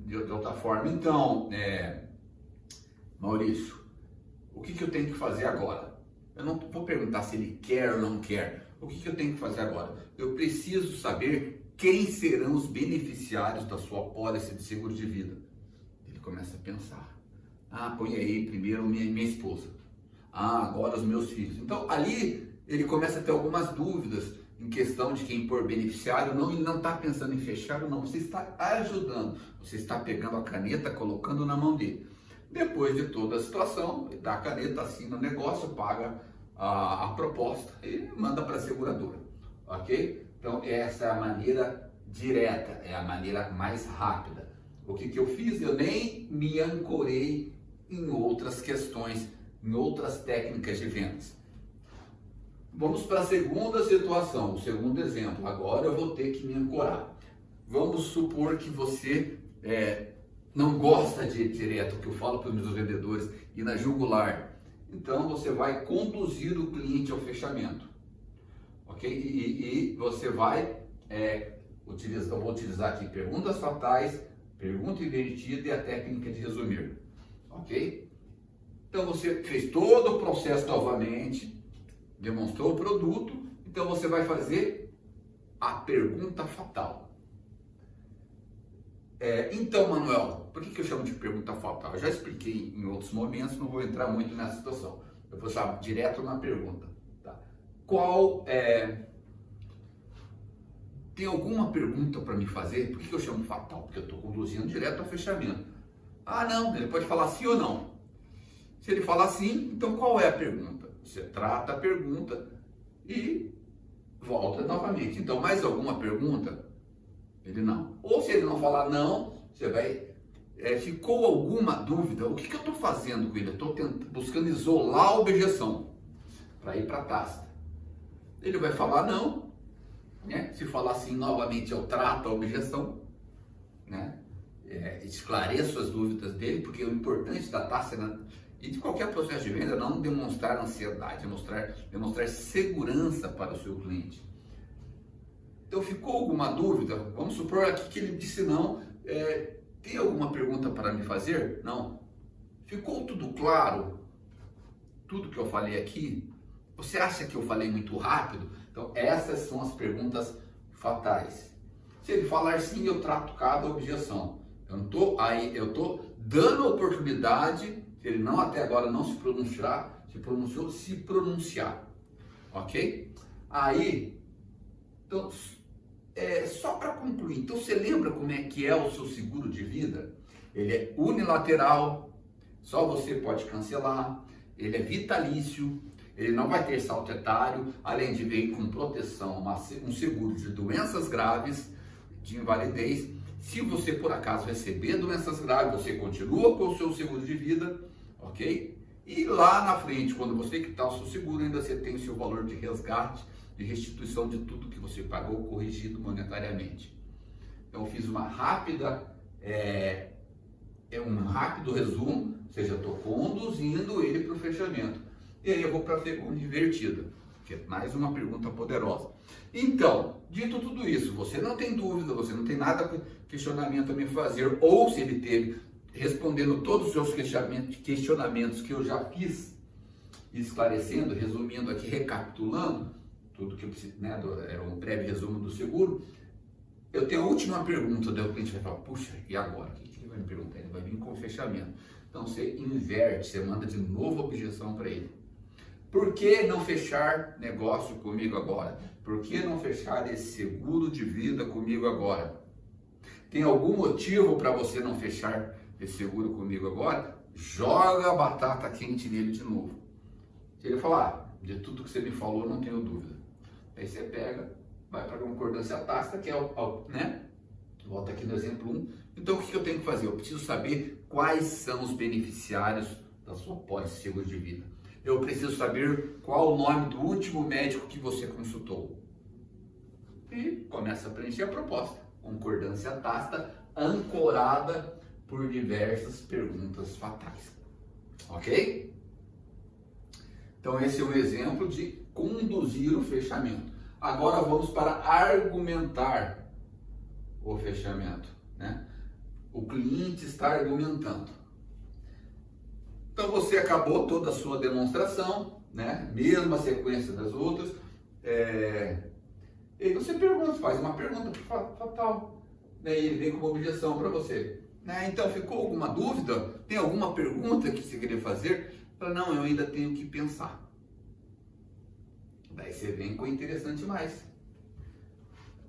de outra forma. Então, Maurício, o que eu tenho que fazer agora? Eu não vou perguntar se ele quer ou não quer. O que eu tenho que fazer agora? Eu preciso saber quem serão os beneficiários da sua pólice de seguro de vida. Ele começa a pensar. Põe aí primeiro minha esposa. Agora os meus filhos. Então, ali ele começa a ter algumas dúvidas em questão de quem pôr beneficiário ou não. Ele não está pensando em fechar ou não. Você está ajudando. Você está pegando a caneta, colocando na mão dele. Depois de toda a situação, ele dá a caneta, assina o negócio, paga a proposta e manda para a seguradora. Ok? Então, essa é a maneira direta, é a maneira mais rápida. O que eu fiz? Eu nem me ancorei em outras questões, em outras técnicas de vendas. Vamos para a segunda situação, o segundo exemplo. Agora eu vou ter que me ancorar. Vamos supor que você não gosta de direto, que eu falo para os meus vendedores, ir na jugular. Então você vai conduzir o cliente ao fechamento. Ok? E você vai eu vou utilizar aqui perguntas fatais, pergunta invertida e a técnica de resumir. Ok? Então você fez todo o processo novamente, demonstrou o produto, então você vai fazer a pergunta fatal. Então, Manuel, por que eu chamo de pergunta fatal? Eu já expliquei em outros momentos, não vou entrar muito nessa situação. Eu vou chamar direto na pergunta. Tá? Tem alguma pergunta para me fazer? Por que eu chamo fatal? Porque eu estou conduzindo direto ao fechamento. Não, ele pode falar sim ou não. Se ele falar sim, então qual é a pergunta? Você trata a pergunta e volta novamente. Então, mais alguma pergunta? Ele não. Ou se ele não falar não, você vai... ficou alguma dúvida? O que eu estou fazendo com ele? Eu estou buscando isolar a objeção para ir para a tácita. Ele vai falar não, né? Se falar sim novamente, eu trato a objeção, né? Esclareço as dúvidas dele, porque o importante da tácita e de qualquer processo de venda é não demonstrar ansiedade, demonstrar segurança para o seu cliente. Então, ficou alguma dúvida? Vamos supor aqui que ele disse não. Tem alguma pergunta para me fazer? Não. Ficou tudo claro? Tudo que eu falei aqui? Você acha que eu falei muito rápido? Então, essas são as perguntas fatais. Se ele falar sim, eu trato cada objeção. Eu estou dando a oportunidade, se ele não até agora não se pronunciou, se pronunciar. Ok? Aí, então, só para concluir, então você lembra como é que é o seu seguro de vida? Ele é unilateral, só você pode cancelar, ele é vitalício, ele não vai ter salto etário, além de vir com proteção, um seguro de doenças graves, de invalidez. Se você por acaso receber doenças graves, você continua com o seu seguro de vida, ok? E lá na frente, quando você quitar o seu seguro, ainda você tem o seu valor de resgate, de restituição de tudo que você pagou, corrigido monetariamente. Então eu fiz uma rápida, um rápido resumo, ou seja, eu estou conduzindo ele para o fechamento. E aí eu vou para a pergunta invertida, que é mais uma pergunta poderosa. Então, dito tudo isso, você não tem dúvida, você não tem nada questionamento a me fazer, ou se ele teve, respondendo todos os seus questionamentos que eu já fiz, esclarecendo, resumindo aqui, recapitulando, tudo que eu preciso, né, um breve resumo do seguro, eu tenho a última pergunta, daí o cliente vai falar, puxa, e agora? O que ele vai me perguntar? Ele vai vir com o fechamento. Então você inverte, você manda de novo a objeção para ele. Por que não fechar negócio comigo agora? Por que não fechar esse seguro de vida comigo agora? Tem algum motivo para você não fechar esse seguro comigo agora? Joga a batata quente nele de novo. Se ele falar, de tudo que você me falou, não tenho dúvida. Aí você pega, vai para a concordância tácita, que é né? Volta aqui no exemplo 1. Então, o que eu tenho que fazer? Eu preciso saber quais são os beneficiários da sua pólice de seguro de vida. Eu preciso saber qual o nome do último médico que você consultou. E começa a preencher a proposta. Concordância tácita, ancorada por diversas perguntas fatais. Ok? Então, esse é um exemplo de conduzir o fechamento. Agora vamos para argumentar o fechamento, né? O cliente está argumentando. Então você acabou toda a sua demonstração, né? Mesma sequência das outras. E aí você pergunta, faz uma pergunta fatal. Né? E ele vem com uma objeção para você. Né? Então ficou alguma dúvida? Tem alguma pergunta que você queria fazer? Fala, não, eu ainda tenho que pensar. Daí você vem com interessante mais.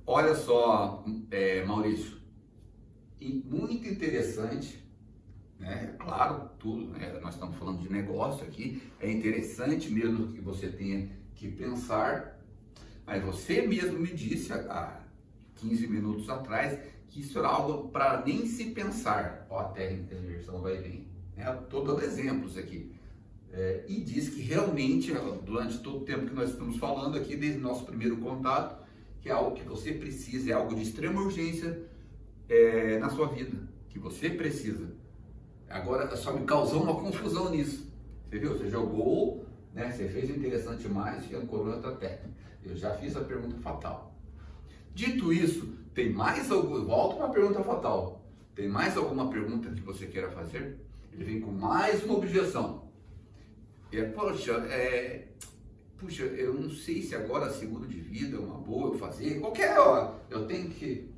Olha só, Maurício, e muito interessante, né? Claro, tudo, né? Nós estamos falando de negócio aqui, é interessante mesmo que você tenha que pensar, mas você mesmo me disse há 15 minutos atrás que isso era algo para nem se pensar. Ó, a técnica de inversão vai vir, né? Estou dando exemplos aqui. E diz que realmente, durante todo o tempo que nós estamos falando aqui, desde o nosso primeiro contato, que é algo que você precisa, é algo de extrema urgência na sua vida, que você precisa. Agora, só me causou uma confusão nisso. Você viu? Você jogou, né? Você fez o interessante mais e ancorou outra técnica. Eu já fiz a pergunta fatal. Dito isso, tem mais algum... Volto para a pergunta fatal. Tem mais alguma pergunta que você queira fazer? Ele vem com mais uma objeção. Puxa, eu não sei se agora seguro de vida é uma boa eu fazer. Qualquer hora, eu tenho que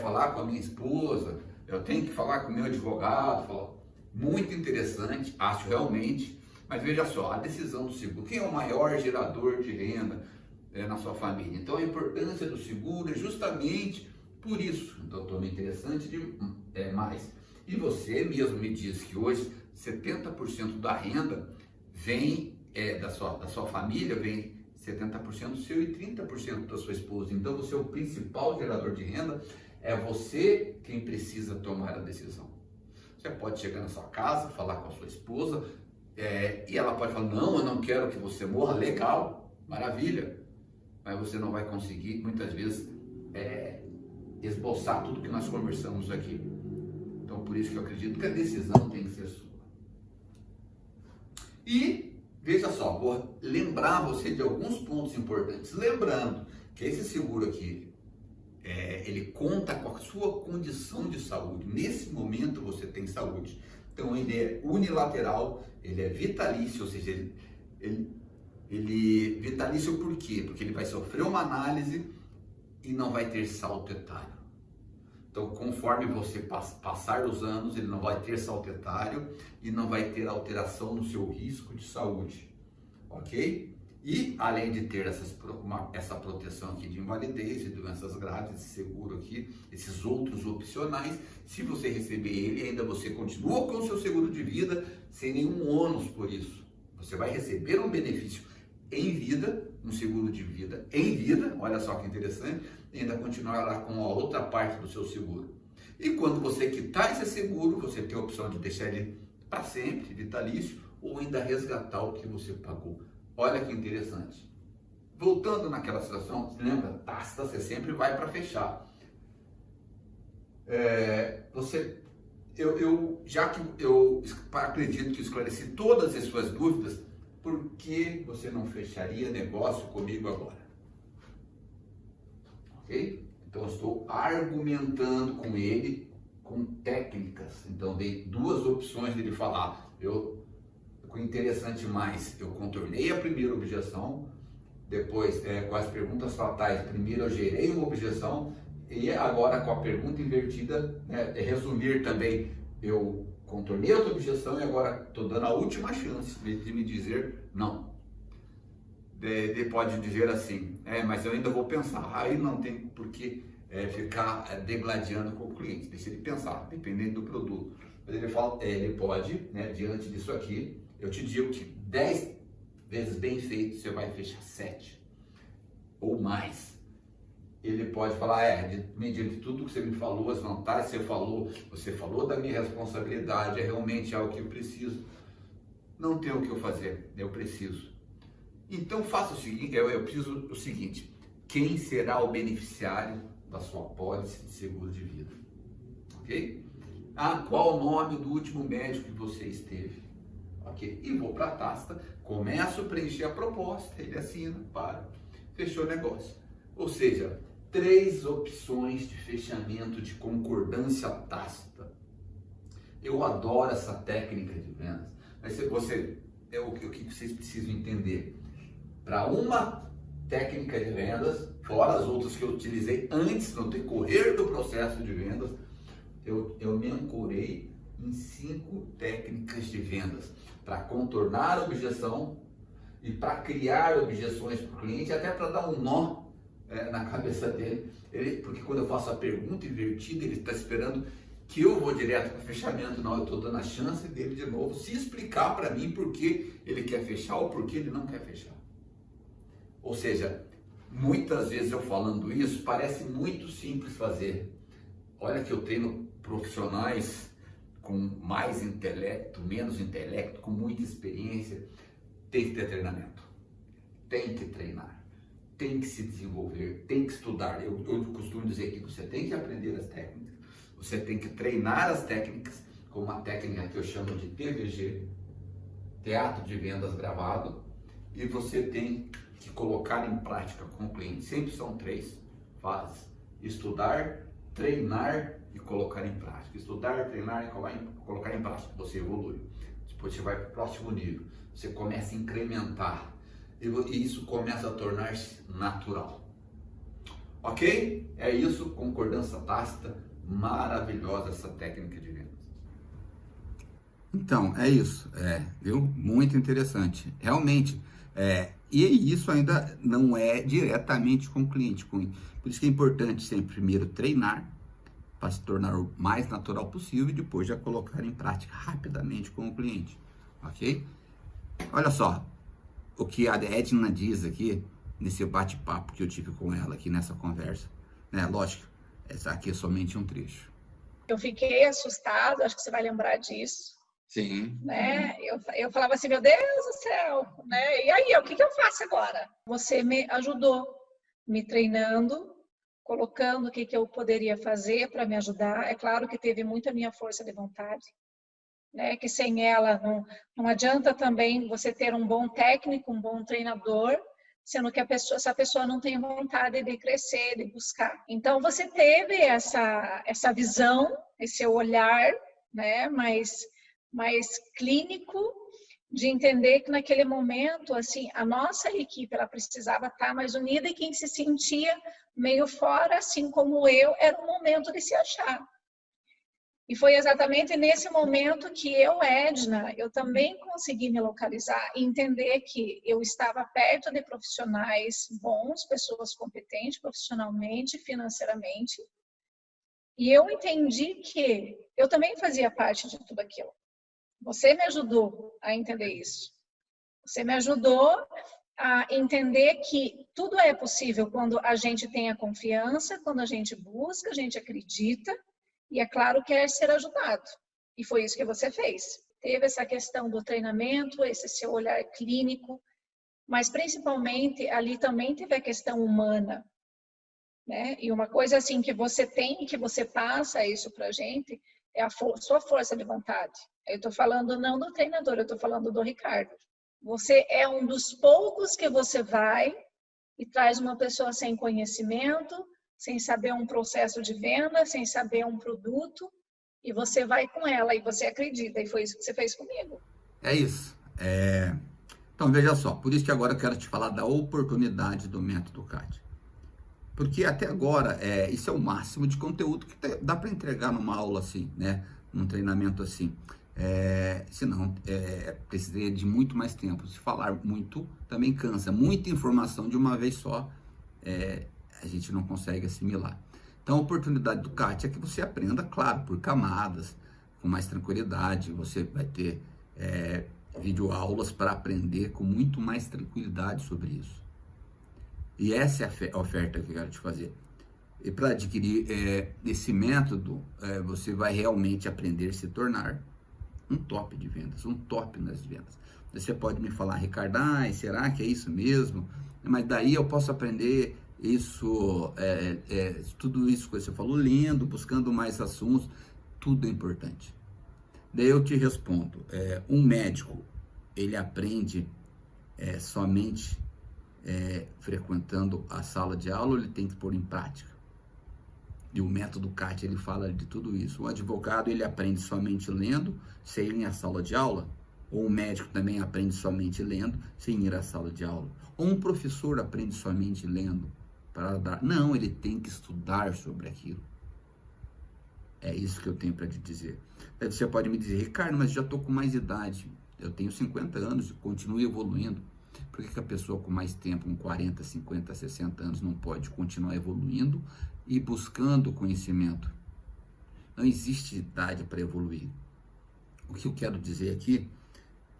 falar com a minha esposa, eu tenho que falar com o meu advogado. Muito interessante, acho realmente. Mas veja só, a decisão do seguro. Quem é o maior gerador de renda na sua família? Então a importância do seguro é justamente por isso. Então torna interessante mais. E você mesmo me diz que hoje 70% da renda vem da sua família, vem 70% seu e 30% da sua esposa. Então você é o principal gerador de renda, é você quem precisa tomar a decisão. Você pode chegar na sua casa, falar com a sua esposa, e ela pode falar, não, eu não quero que você morra, legal, maravilha, mas você não vai conseguir, muitas vezes, esboçar tudo que nós conversamos aqui. Então, por isso que eu acredito que a decisão tem que ser sua. E, veja só, vou lembrar você de alguns pontos importantes. Lembrando que esse seguro aqui, ele conta com a sua condição de saúde. Nesse momento você tem saúde. Então ele é unilateral, ele é vitalício, ou seja, ele vitalício por quê? Porque ele vai sofrer uma análise e não vai ter salto etário. Então, conforme você passar os anos, ele não vai ter salto etário e não vai ter alteração no seu risco de saúde, ok? E, além de ter essa proteção aqui de invalidez e doenças graves, esse seguro aqui, esses outros opcionais, se você receber ele, ainda você continua com o seu seguro de vida, sem nenhum ônus por isso. Você vai receber um benefício em vida, um seguro de vida em vida, olha só que interessante, e ainda continuará com a outra parte do seu seguro. E quando você quitar esse seguro, você tem a opção de deixar ele para sempre, vitalício, ou ainda resgatar o que você pagou. Olha que interessante. Voltando naquela situação, você lembra? Tácita, você sempre vai para fechar. Já que eu acredito que esclareci todas as suas dúvidas, por que você não fecharia negócio comigo agora? Ok? Então, eu estou argumentando com ele com técnicas. Então, dei duas opções dele falar. O interessante mais, eu contornei a primeira objeção, depois, com as perguntas fatais, primeiro eu gerei uma objeção, e agora com a pergunta invertida, resumir também, eu contornei outra objeção e agora estou dando a última chance de me dizer não. Ele pode dizer assim, mas eu ainda vou pensar, aí não tem porque ficar degladiando com o cliente. Deixa ele pensar, dependendo do produto. Mas ele fala, ele pode, né, diante disso aqui, eu te digo que 10 vezes bem feito, você vai fechar 7 ou mais. Ele pode falar, mediante tudo que você me falou, as vantagens que você falou da minha responsabilidade, é realmente algo que eu preciso. Não tem o que eu fazer, eu preciso. Então faça o seguinte, eu preciso o seguinte, quem será o beneficiário da sua pólice de seguro de vida? Ok? Qual o nome do último médico que você esteve? Ok? E vou para a pasta, começo a preencher a proposta, ele assina, fechou o negócio. Ou seja, 3 opções de fechamento de concordância tácita. Eu adoro essa técnica de vendas, mas o que vocês precisam entender? Para uma técnica de vendas, fora as outras que eu utilizei antes, no decorrer do processo de vendas, eu me ancorei em 5 técnicas de vendas para contornar a objeção e para criar objeções para o cliente, até para dar um nó na cabeça dele, porque quando eu faço a pergunta invertida, ele está esperando que eu vou direto para o fechamento. Não, eu estou dando a chance dele de novo se explicar para mim por que ele quer fechar ou por que ele não quer fechar. Ou seja, muitas vezes eu falando isso, parece muito simples fazer. Olha que eu treino profissionais com mais intelecto, menos intelecto, com muita experiência. Tem que ter treinamento, tem que treinar, tem que se desenvolver, tem que estudar. Eu costumo dizer que você tem que aprender as técnicas, você tem que treinar as técnicas, com uma técnica que eu chamo de TVG, Teatro de Vendas Gravado, e você tem que colocar em prática com o cliente. Sempre são 3 fases: estudar, treinar e colocar em prática. Estudar, treinar e colocar em prática. Você evolui. Depois você vai para o próximo nível. Você começa a incrementar. E isso começa a tornar-se natural. Ok? É isso. Concordância tácita. Maravilhosa essa técnica de vendas. Então, é isso. Viu? Muito interessante. Realmente. E isso ainda não é diretamente com o cliente. Por isso que é importante sempre primeiro treinar para se tornar o mais natural possível e depois já colocar em prática rapidamente com o cliente, ok? Olha só o que a Edna diz aqui nesse bate-papo que eu tive com ela aqui nessa conversa, né? Lógico, essa aqui é somente um trecho. Eu fiquei assustada, acho que você vai lembrar disso. Sim. Né? Eu falava assim, meu Deus do céu, né? E aí, o que eu faço agora? Você me ajudou, me treinando, colocando o que eu poderia fazer para me ajudar. É claro que teve muita minha força de vontade, né? Que sem ela não adianta também você ter um bom técnico, um bom treinador, sendo que essa pessoa não tem vontade de crescer, de buscar. Então, você teve essa visão, esse olhar, né? mais clínico, de entender que naquele momento, assim, a nossa equipe, ela precisava estar mais unida e quem se sentia meio fora, assim como eu, era o momento de se achar. E foi exatamente nesse momento que eu, Edna, eu também consegui me localizar e entender que eu estava perto de profissionais bons, pessoas competentes profissionalmente, financeiramente, e eu entendi que eu também fazia parte de tudo aquilo. Você me ajudou a entender isso. Você me ajudou a entender que tudo é possível quando a gente tem a confiança, quando a gente busca, a gente acredita e, é claro, quer ser ajudado. E foi isso que você fez. Teve essa questão do treinamento, esse seu olhar clínico, mas principalmente ali também teve a questão humana, né? E uma coisa assim que você tem, que você passa isso pra gente, é a sua força de vontade. Eu estou falando não do treinador, eu estou falando do Ricardo. Você é um dos poucos que você vai e traz uma pessoa sem conhecimento, sem saber um processo de venda, sem saber um produto, e você vai com ela e você acredita. E foi isso que você fez comigo. É isso. Então, veja só. Por isso que agora eu quero te falar da oportunidade do método CAD. Porque até agora, isso é o máximo de conteúdo que dá para entregar numa aula assim, né? Num treinamento assim. Senão, precisaria de muito mais tempo. Se falar muito, também cansa. Muita informação de uma vez só, a gente não consegue assimilar. Então, Então, a oportunidade do CAT é que você aprenda, claro, por camadas, com mais tranquilidade. Você vai ter videoaulas para aprender com muito mais tranquilidade sobre isso. E essa é a oferta que eu quero te fazer. E para adquirir esse método, você vai realmente aprender a se tornar um top de vendas, um top nas vendas. Você pode me falar, Ricardo, será que é isso mesmo? Mas daí eu posso aprender isso, tudo isso que você falou, lendo, buscando mais assuntos, tudo é importante. Daí eu te respondo, um médico, ele aprende somente frequentando a sala de aula, ou ele tem que pôr em prática? E o método CAT, ele fala de tudo isso. O advogado, ele aprende somente lendo, sem ir à sala de aula? Ou o médico também aprende somente lendo, sem ir à sala de aula? Ou um professor aprende somente lendo para dar? Não, ele tem que estudar sobre aquilo. É isso que eu tenho para te dizer. Aí você pode me dizer, Ricardo, mas já estou com mais idade. Eu tenho 50 anos e continuo evoluindo. Por que a pessoa com mais tempo, com 40, 50, 60 anos, não pode continuar evoluindo e buscando conhecimento? Não existe idade para evoluir. O que eu quero dizer aqui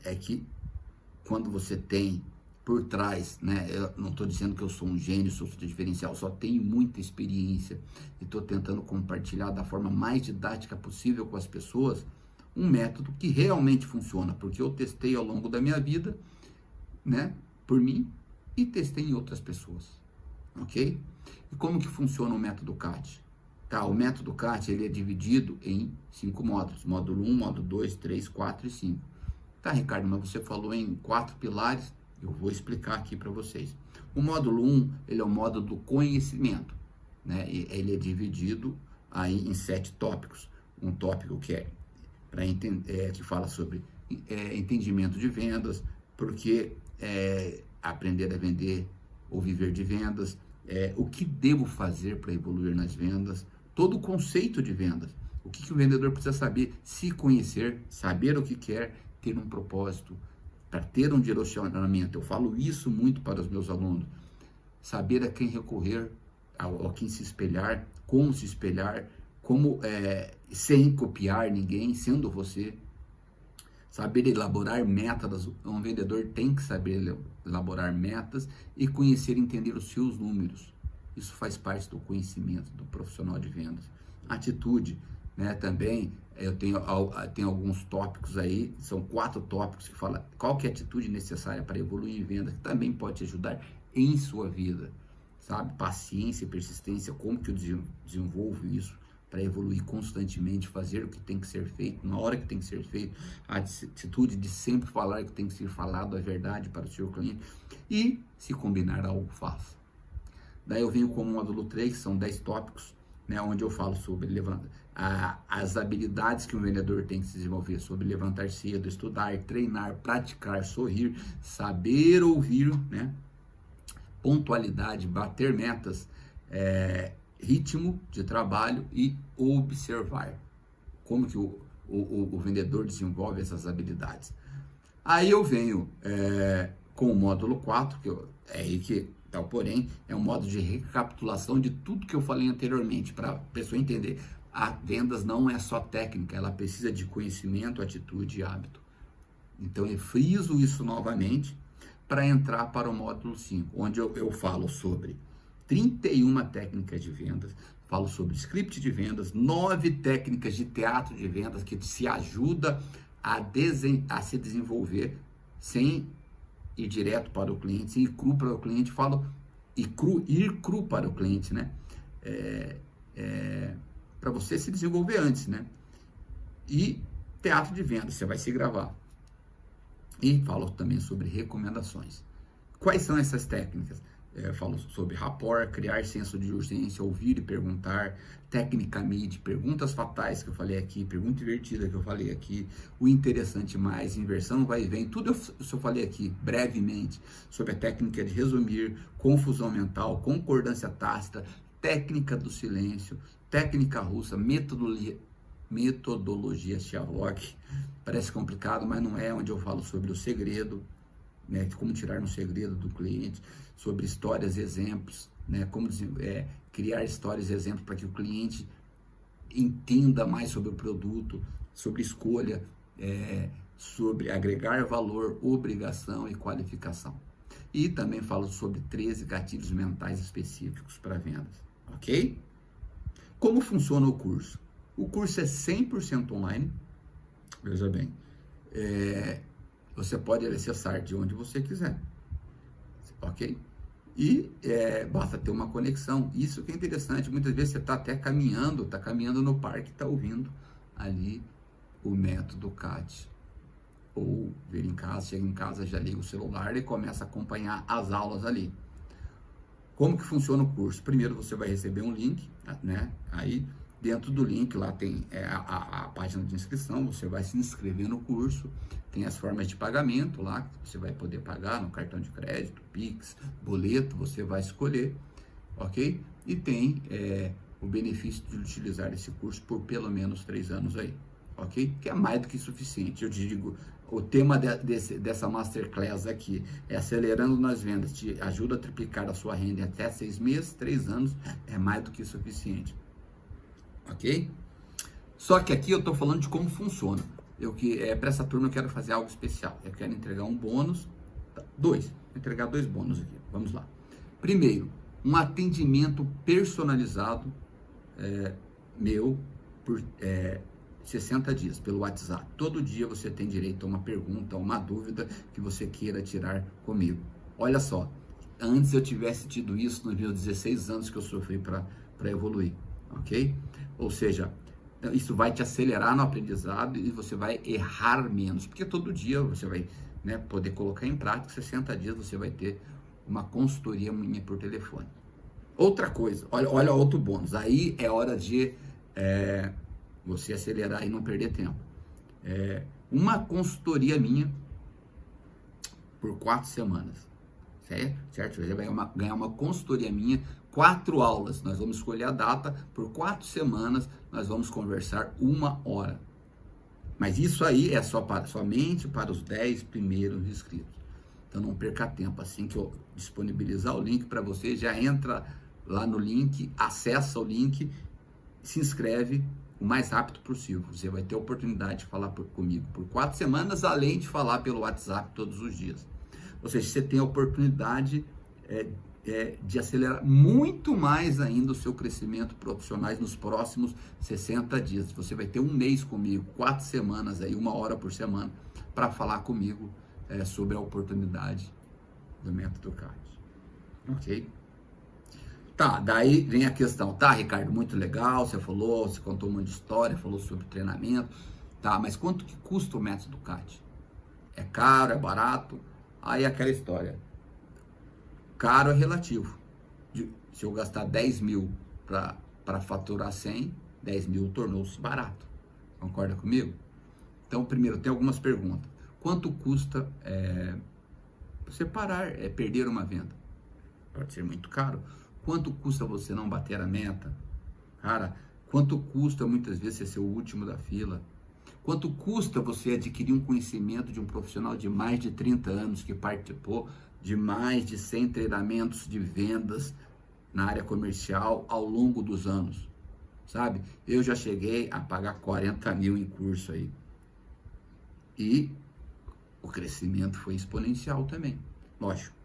é que quando você tem por trás, né? Eu não estou dizendo que eu sou um gênio, sou diferencial, só tenho muita experiência e estou tentando compartilhar da forma mais didática possível com as pessoas um método que realmente funciona, porque eu testei ao longo da minha vida, né? Por mim e testei em outras pessoas, ok? E como que funciona o método CAT? Tá, o método CAT, ele é dividido em 5 módulos, módulo 1, módulo 2, 3, 4 e 5. Tá, Ricardo, mas você falou em 4 pilares, eu vou explicar aqui para vocês. O módulo 1, ele é o módulo do conhecimento, né? Ele é dividido aí em 7 tópicos. Um tópico que é para entender, que fala sobre entendimento de vendas, porque aprender a vender ou viver de vendas, o que devo fazer para evoluir nas vendas, todo o conceito de vendas, o que o vendedor precisa saber, se conhecer, saber o que quer, ter um propósito, para ter um direcionamento. Eu falo isso muito para os meus alunos, saber a quem recorrer, a quem se espelhar, como sem copiar ninguém, sendo você. Saber elaborar metas, um vendedor tem que saber elaborar metas e conhecer e entender os seus números. Isso faz parte do conhecimento do profissional de vendas. Atitude, né, também, eu tenho alguns tópicos aí, são 4 tópicos que falam qual que é a atitude necessária para evoluir em venda, que também pode te ajudar em sua vida, sabe? Paciência e persistência, como que eu desenvolvo isso para evoluir constantemente, fazer o que tem que ser feito, na hora que tem que ser feito, a atitude de sempre falar que tem que ser falado a verdade para o seu cliente, e se combinar algo, faça. Daí eu venho com o módulo 3, que são 10 tópicos, né, onde eu falo sobre as habilidades que um vendedor tem que se desenvolver, sobre levantar cedo, estudar, treinar, praticar, sorrir, saber ouvir, né, pontualidade, bater metas, ritmo de trabalho e observar como que o vendedor desenvolve essas habilidades. Aí eu venho com o módulo 4, é aí que tá o porém, é um módulo de recapitulação de tudo que eu falei anteriormente, para a pessoa entender, a vendas não é só técnica, ela precisa de conhecimento, atitude e hábito. Então eu friso isso novamente para entrar para o módulo 5, onde eu falo sobre 31 técnicas de vendas, falo sobre script de vendas, 9 técnicas de teatro de vendas que se ajuda a se desenvolver sem ir direto para o cliente, sem ir cru para o cliente, falo ir cru para o cliente, né? Para você se desenvolver antes, né? E teatro de vendas, você vai se gravar. E falo também sobre recomendações. Quais são essas técnicas? Falo sobre rapport, criar senso de urgência, ouvir e perguntar, técnica MID, perguntas fatais que eu falei aqui, pergunta invertida que eu falei aqui, o interessante mais, inversão vai e vem, tudo eu falei aqui brevemente sobre a técnica de resumir, confusão mental, concordância tácita, técnica do silêncio, técnica russa, metodologia Sherlock. Parece complicado, mas não é, onde eu falo sobre o segredo, né, como tirar um segredo do cliente, sobre histórias e exemplos, né? Como criar histórias e exemplos para que o cliente entenda mais sobre o produto, sobre escolha, sobre agregar valor, obrigação e qualificação. E também falo sobre 13 gatilhos mentais específicos para vendas, ok? Como funciona o curso? O curso é 100% online, veja bem, você pode acessar de onde você quiser, ok? E basta ter uma conexão. Isso que é interessante, muitas vezes você está até caminhando no parque, está ouvindo ali o método CAT. Ou vir em casa, chega em casa, já liga o celular e começa a acompanhar as aulas ali. Como que funciona o curso? Primeiro você vai receber um link, né? Aí dentro do link lá tem a página de inscrição, você vai se inscrever no curso, tem as formas de pagamento lá, que você vai poder pagar no cartão de crédito, Pix, boleto, você vai escolher, ok? E tem o benefício de utilizar esse curso por pelo menos 3 anos aí, ok? Que é mais do que suficiente. Eu digo, o tema dessa Masterclass aqui é acelerando nas vendas, te ajuda a triplicar a sua renda em até 6 meses, 3 anos, é mais do que suficiente. Ok? Só que aqui eu estou falando de como funciona. Para essa turma eu quero fazer algo especial. Eu quero entregar um bônus, entregar 2 bônus aqui. Vamos lá. Primeiro, um atendimento personalizado meu por 60 dias pelo WhatsApp. Todo dia você tem direito a uma pergunta, uma dúvida que você queira tirar comigo. Olha só, antes eu tivesse tido isso nos meus 16 anos que eu sofri para evoluir. Ok? Ou seja, isso vai te acelerar no aprendizado e você vai errar menos, porque todo dia você vai poder colocar em prática. 60 dias você vai ter uma consultoria minha por telefone. Outra coisa, olha outro bônus, aí é hora de você acelerar e não perder tempo. Uma consultoria minha por 4 semanas, certo? Você vai ganhar uma consultoria minha, 4 aulas, nós vamos escolher a data, por 4 semanas nós vamos conversar 1 hora. Mas isso aí é somente para os 10 primeiros inscritos. Então não perca tempo, assim que eu disponibilizar o link para você, já entra lá no link, acessa o link, se inscreve o mais rápido possível. Você vai ter a oportunidade de falar comigo por 4 semanas, além de falar pelo WhatsApp todos os dias. Ou seja, você tem a oportunidade de acelerar muito mais ainda o seu crescimento profissional nos próximos 60 dias. Você vai ter 1 mês comigo, 4 semanas, aí, 1 hora por semana, para falar comigo sobre a oportunidade do método CAT. Ok? Tá, daí vem a questão. Tá, Ricardo, muito legal, você contou uma história, falou sobre treinamento. Tá, mas quanto que custa o método CAT? É caro, é barato? Aí aquela história. Caro é relativo. Se eu gastar 10 mil para faturar 100, 10 mil tornou-se barato. Concorda comigo? Então, primeiro, tem algumas perguntas. Quanto custa você perder uma venda? Pode ser muito caro. Quanto custa você não bater a meta? Cara, quanto custa muitas vezes você ser o último da fila? Quanto custa você adquirir um conhecimento de um profissional de mais de 30 anos que participou de mais de 100 treinamentos de vendas na área comercial ao longo dos anos? Sabe? Eu já cheguei a pagar 40 mil em curso aí. E o crescimento foi exponencial também. Lógico.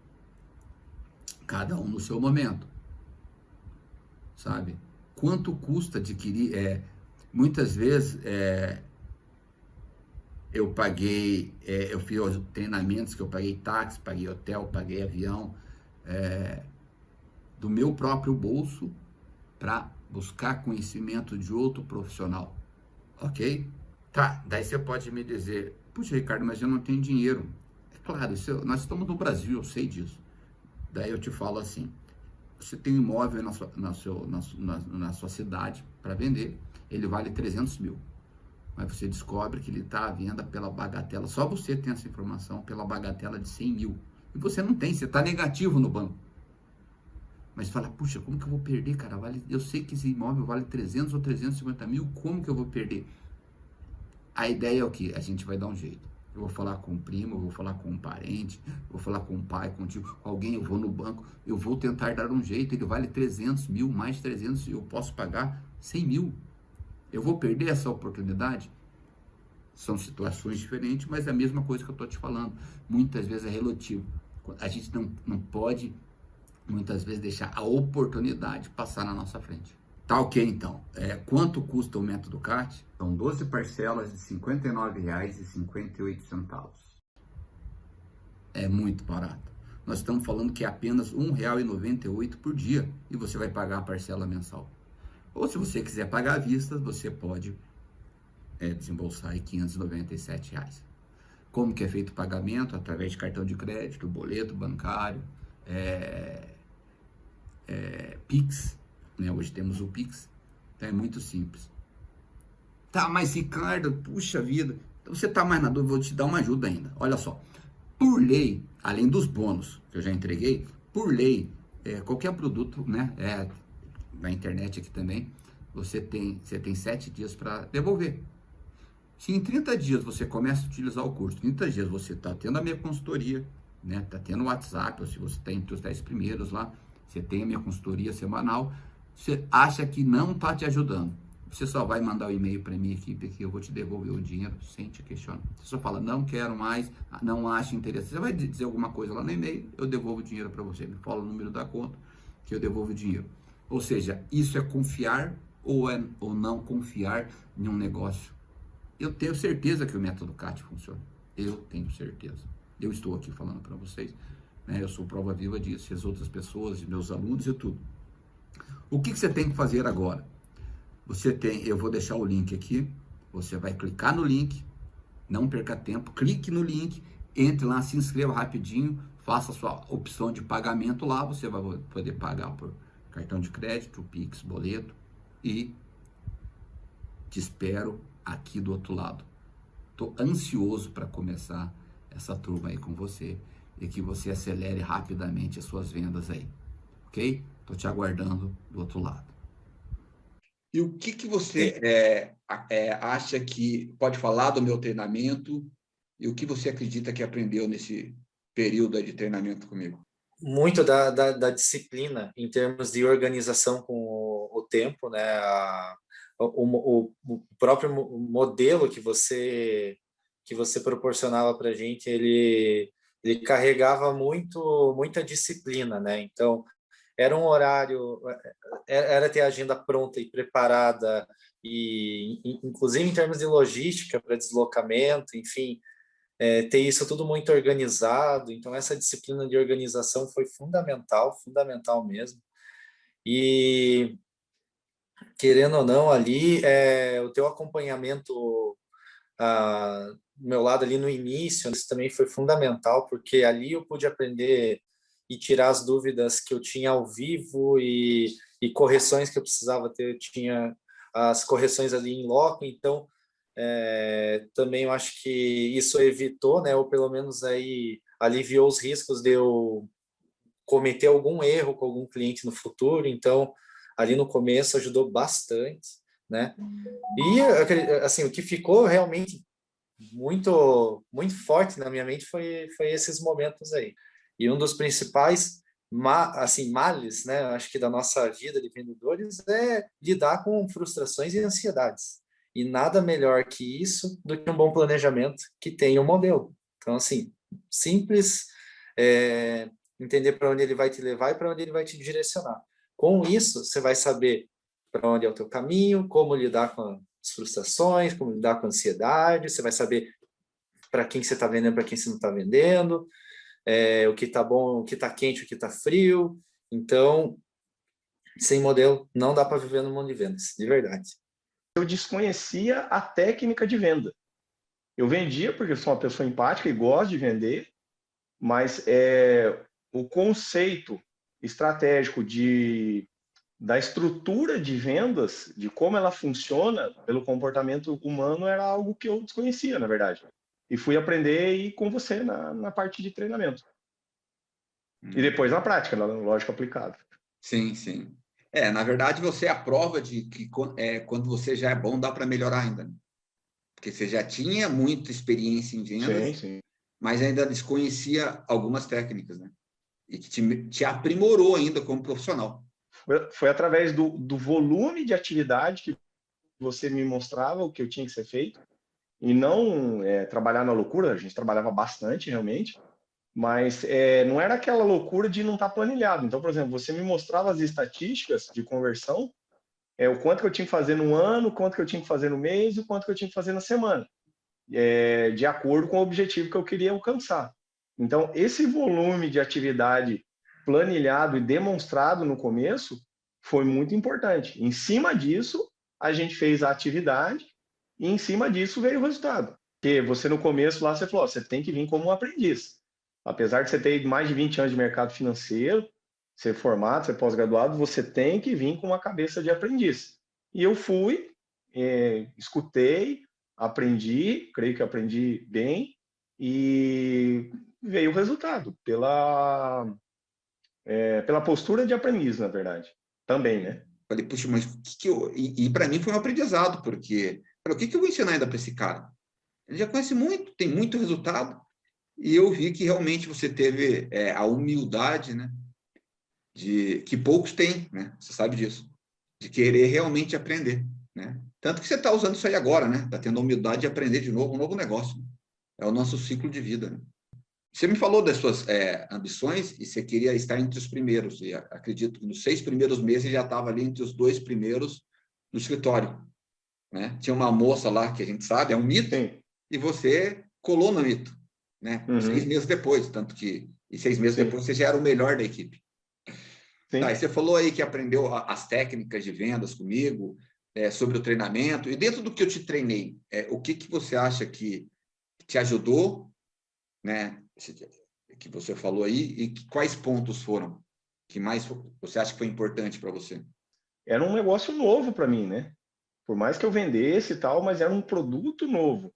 Cada um no seu momento. Sabe? Quanto custa adquirir? Muitas vezes eu paguei, eu fiz treinamentos que eu paguei táxi, paguei hotel, paguei avião, do meu próprio bolso para buscar conhecimento de outro profissional. Ok? Tá, daí você pode me dizer, puxa, Ricardo, mas eu não tenho dinheiro. É claro, nós estamos no Brasil, eu sei disso. Daí eu te falo assim, você tem um imóvel na sua cidade para vender, ele vale 300 mil. Mas você descobre que ele está à venda pela bagatela, só você tem essa informação, pela bagatela de 100 mil. E você não tem, você está negativo no banco. Mas fala, puxa, como que eu vou perder, cara? Eu sei que esse imóvel vale 300 ou 350 mil, como que eu vou perder? A ideia é o quê? A gente vai dar um jeito. Eu vou falar com um primo, eu vou falar com um parente, eu vou falar com um pai, com um tio, com alguém, eu vou no banco, eu vou tentar dar um jeito, ele vale 300 mil, mais 300, eu posso pagar 100 mil. Eu vou perder essa oportunidade? São situações diferentes, mas é a mesma coisa que eu estou te falando. Muitas vezes é relativo. A gente não pode, muitas vezes, deixar a oportunidade passar na nossa frente. Tá ok, então. Quanto custa o método CAT? São 12 parcelas de R$ 59,58. É muito barato. Nós estamos falando que é apenas R$ 1,98 por dia e você vai pagar a parcela mensal. Ou se você quiser pagar à vista, você pode desembolsar aí R$ 597. Como que é feito o pagamento? Através de cartão de crédito, boleto bancário, Pix, né? Hoje temos o Pix, então é muito simples. Tá, mas Ricardo, puxa vida, você tá mais na dúvida, vou te dar uma ajuda ainda. Olha só, por lei, além dos bônus que eu já entreguei, por lei, qualquer produto, né, na internet aqui também, você tem 7 dias para devolver. Se em 30 dias você começa a utilizar o curso, 30 dias você está tendo a minha consultoria, né? Está tendo o WhatsApp, ou se você está entre os 10 primeiros lá, você tem a minha consultoria semanal, você acha que não está te ajudando, você só vai mandar o e-mail para a minha equipe que eu vou te devolver o dinheiro sem te questionar. Você só fala, não quero mais, não acho interessante. Você vai dizer alguma coisa lá no e-mail, eu devolvo o dinheiro para você. Me fala o número da conta que eu devolvo o dinheiro. Ou seja, isso é confiar ou não confiar em um negócio. Eu tenho certeza que o método CAT funciona. Eu tenho certeza. Eu estou aqui falando para vocês, né? Eu sou prova viva disso, e as outras pessoas, meus alunos e tudo. O que você tem que fazer agora? Eu vou deixar o link aqui, você vai clicar no link, não perca tempo, clique no link, entre lá, se inscreva rapidinho, faça a sua opção de pagamento lá, você vai poder pagar por cartão de crédito, Pix, boleto, e te espero aqui do outro lado. Estou ansioso para começar essa turma aí com você e que você acelere rapidamente as suas vendas aí, ok? Estou te aguardando do outro lado. E o que você acha que pode falar do meu treinamento e o que você acredita que aprendeu nesse período aí de treinamento comigo? Muito da disciplina em termos de organização com o tempo, né? O próprio modelo que você proporcionava para a gente, ele carregava muita disciplina, né? Então, era um horário, era ter a agenda pronta e preparada, e inclusive em termos de logística para deslocamento, enfim, ter isso tudo muito organizado. Então, essa disciplina de organização foi fundamental mesmo. E, querendo ou não, ali, o teu acompanhamento do meu lado ali no início, isso também foi fundamental, porque ali eu pude aprender e tirar as dúvidas que eu tinha ao vivo e correções que eu precisava ter. Eu tinha as correções ali em loco, então também eu acho que isso evitou, né, ou pelo menos aí aliviou os riscos de eu cometer algum erro com algum cliente no futuro. Então, ali no começo ajudou bastante, né? E assim, o que ficou realmente muito forte na minha mente foi esses momentos aí. E um dos principais males, né, acho que da nossa vida de vendedores, é lidar com frustrações e ansiedades. E nada melhor que isso do que um bom planejamento que tenha um modelo. Então, assim, simples, entender para onde ele vai te levar e para onde ele vai te direcionar. Com isso, você vai saber para onde é o teu caminho, como lidar com as frustrações, como lidar com a ansiedade, você vai saber para quem você está vendendo, para quem você não está vendendo, o que está bom, o que está quente, o que está frio. Então, sem modelo, não dá para viver no mundo de vendas, de verdade. Eu desconhecia a técnica de venda. Eu vendia porque eu sou uma pessoa empática e gosto de vender, mas o conceito estratégico da estrutura de vendas, de como ela funciona pelo comportamento humano, era algo que eu desconhecia, na verdade. E fui aprender aí com você na parte de treinamento. E depois na prática, na lógica aplicada. Sim, sim. Na verdade, você é a prova de que quando você já é bom, dá para melhorar ainda. Porque você já tinha muita experiência em vendas, sim. mas ainda desconhecia algumas técnicas, né? E que te aprimorou ainda como profissional. Foi através do volume de atividade que você me mostrava o que eu tinha que ser feito, e não trabalhar na loucura. A gente trabalhava bastante, realmente, mas não era aquela loucura de não estar planilhado. Então, por exemplo, você me mostrava as estatísticas de conversão, o quanto que eu tinha que fazer no ano, o quanto que eu tinha que fazer no mês e o quanto que eu tinha que fazer na semana, de acordo com o objetivo que eu queria alcançar. Então, esse volume de atividade planilhado e demonstrado no começo foi muito importante. Em cima disso, a gente fez a atividade e em cima disso veio o resultado. Porque você no começo lá, você falou, você tem que vir como um aprendiz. Apesar de você ter mais de 20 anos de mercado financeiro, ser formado, ser pós-graduado, você tem que vir com uma cabeça de aprendiz. E eu fui, escutei, aprendi, creio que aprendi bem, e veio o resultado, pela postura de aprendiz, na verdade, também, né? Falei, puxa, mas e para mim foi um aprendizado, porque o que eu vou ensinar ainda para esse cara? Ele já conhece muito, tem muito resultado, e eu vi que realmente você teve a humildade, né, de que poucos têm, né? Você sabe disso, de querer realmente aprender, né? Tanto que você está usando isso aí agora, né? Está tendo a humildade de aprender de novo um novo negócio. É o nosso ciclo de vida, né? Você me falou das suas ambições e você queria estar entre os primeiros. E acredito que nos 6 primeiros meses já estava ali entre os 2 primeiros no escritório, né? Tinha uma moça lá que a gente sabe, é um mito, Sim. E você colou no mito, né? Uhum. 6 meses depois, tanto que 6 meses Sim. depois você já era o melhor da equipe. Sim. Tá, e você falou aí que aprendeu as técnicas de vendas comigo, sobre o treinamento. E dentro do que eu te treinei, o que você acha que te ajudou, né? Que você falou aí, e quais pontos foram que mais você acha que foi importante para você? Era um negócio novo para mim, né? Por mais que eu vendesse e tal, mas era um produto novo.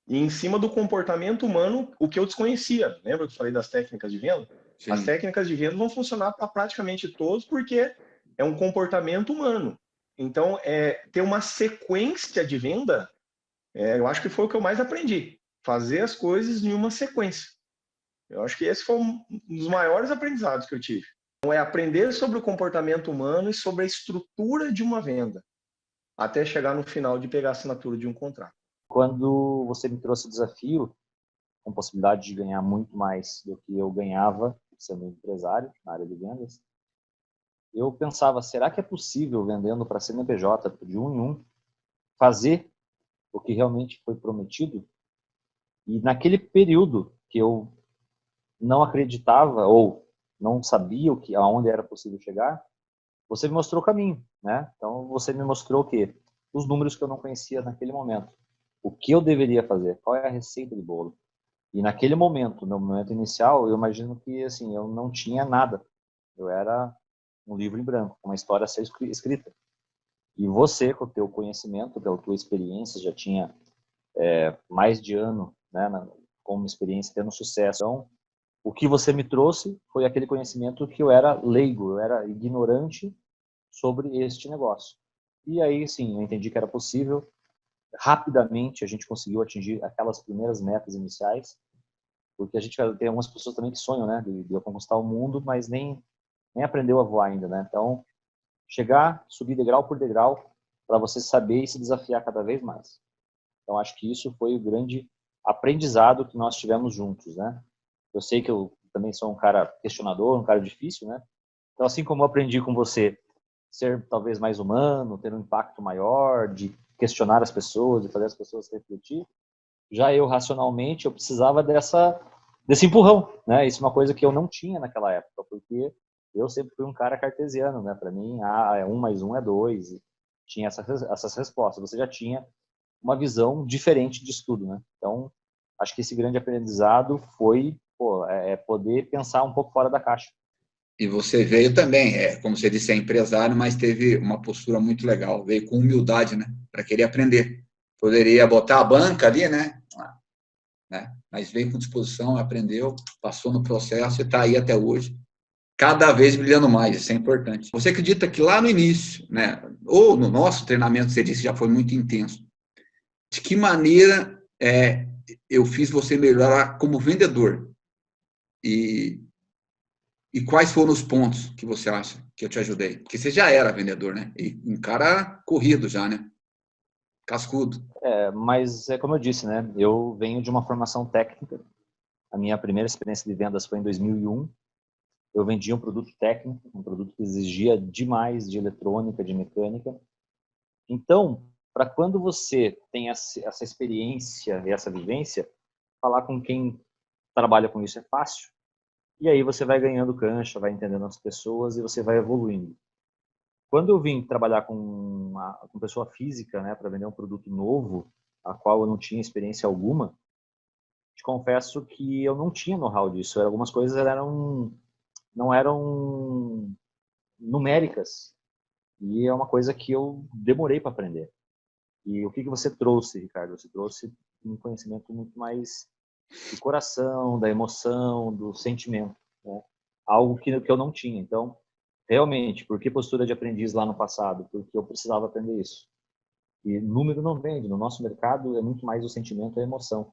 E em cima do comportamento humano, o que eu desconhecia. Lembra que eu falei das técnicas de venda? Sim. As técnicas de venda vão funcionar para praticamente todos, porque é um comportamento humano. Então, ter uma sequência de venda, eu acho que foi o que eu mais aprendi. Fazer as coisas em uma sequência. Eu acho que esse foi um dos maiores aprendizados que eu tive. Então, aprender sobre o comportamento humano e sobre a estrutura de uma venda, até chegar no final de pegar a assinatura de um contrato. Quando você me trouxe o desafio, com possibilidade de ganhar muito mais do que eu ganhava sendo empresário na área de vendas, eu pensava, será que é possível, vendendo para CNPJ de um em um, fazer o que realmente foi prometido? E naquele período que eu não acreditava ou não sabia aonde era possível chegar, você me mostrou o caminho, né? Então você me mostrou o quê? Os números que eu não conhecia naquele momento. O que eu deveria fazer? Qual é a receita de bolo? E naquele momento, no momento inicial, eu imagino que assim, eu não tinha nada. Eu era um livro em branco, uma história a ser escrita. E você, com o teu conhecimento, pela tua experiência, já tinha mais de ano, né, como experiência, tendo sucesso. Então, o que você me trouxe foi aquele conhecimento que eu era leigo, eu era ignorante sobre este negócio. E aí, sim, eu entendi que era possível. Rapidamente, a gente conseguiu atingir aquelas primeiras metas iniciais, porque a gente tem algumas pessoas também que sonham, né, de conquistar o mundo, mas nem aprendeu a voar ainda, né? Então, chegar, subir degrau por degrau, para você saber e se desafiar cada vez mais. Então, acho que isso foi o grande aprendizado que nós tivemos juntos, né? Eu sei que eu também sou um cara questionador, um cara difícil, né? Então, assim como eu aprendi com você ser talvez mais humano, ter um impacto maior, de questionar as pessoas, de fazer as pessoas refletir, já eu, racionalmente, eu precisava desse empurrão, né? Isso é uma coisa que eu não tinha naquela época, porque eu sempre fui um cara cartesiano, né? Para mim, 1 mais 1 é 2, e tinha essas respostas. Você já tinha uma visão diferente disso tudo, né? Então, acho que esse grande aprendizado foi poder pensar um pouco fora da caixa. E você veio também, como você disse, é empresário, mas teve uma postura muito legal, veio com humildade, né? Para querer aprender. Poderia botar a banca ali, né? Mas veio com disposição, aprendeu, passou no processo e está aí até hoje, cada vez brilhando mais, isso é importante. Você acredita que lá no início, né, ou no nosso treinamento, você disse que já foi muito intenso, de que maneira eu fiz você melhorar como vendedor? E quais foram os pontos que você acha que eu te ajudei? Porque você já era vendedor, né? E um cara corrido já, né? Cascudo. Mas é como eu disse, né? Eu venho de uma formação técnica. A minha primeira experiência de vendas foi em 2001. Eu vendia um produto técnico, um produto que exigia demais de eletrônica, de mecânica. Então, para quando você tem essa experiência e essa vivência, falar com quem trabalha com isso é fácil. E aí você vai ganhando cancha, vai entendendo as pessoas e você vai evoluindo. Quando eu vim trabalhar com pessoa física, né, para vender um produto novo, a qual eu não tinha experiência alguma, te confesso que eu não tinha know-how disso. Algumas coisas não eram numéricas. E é uma coisa que eu demorei para aprender. E o que você trouxe, Ricardo? Você trouxe um conhecimento muito mais do coração, da emoção, do sentimento, né? Algo que eu não tinha. Então, realmente, por que postura de aprendiz lá no passado? Porque eu precisava aprender isso. E número não vende. No nosso mercado é muito mais o sentimento e a emoção.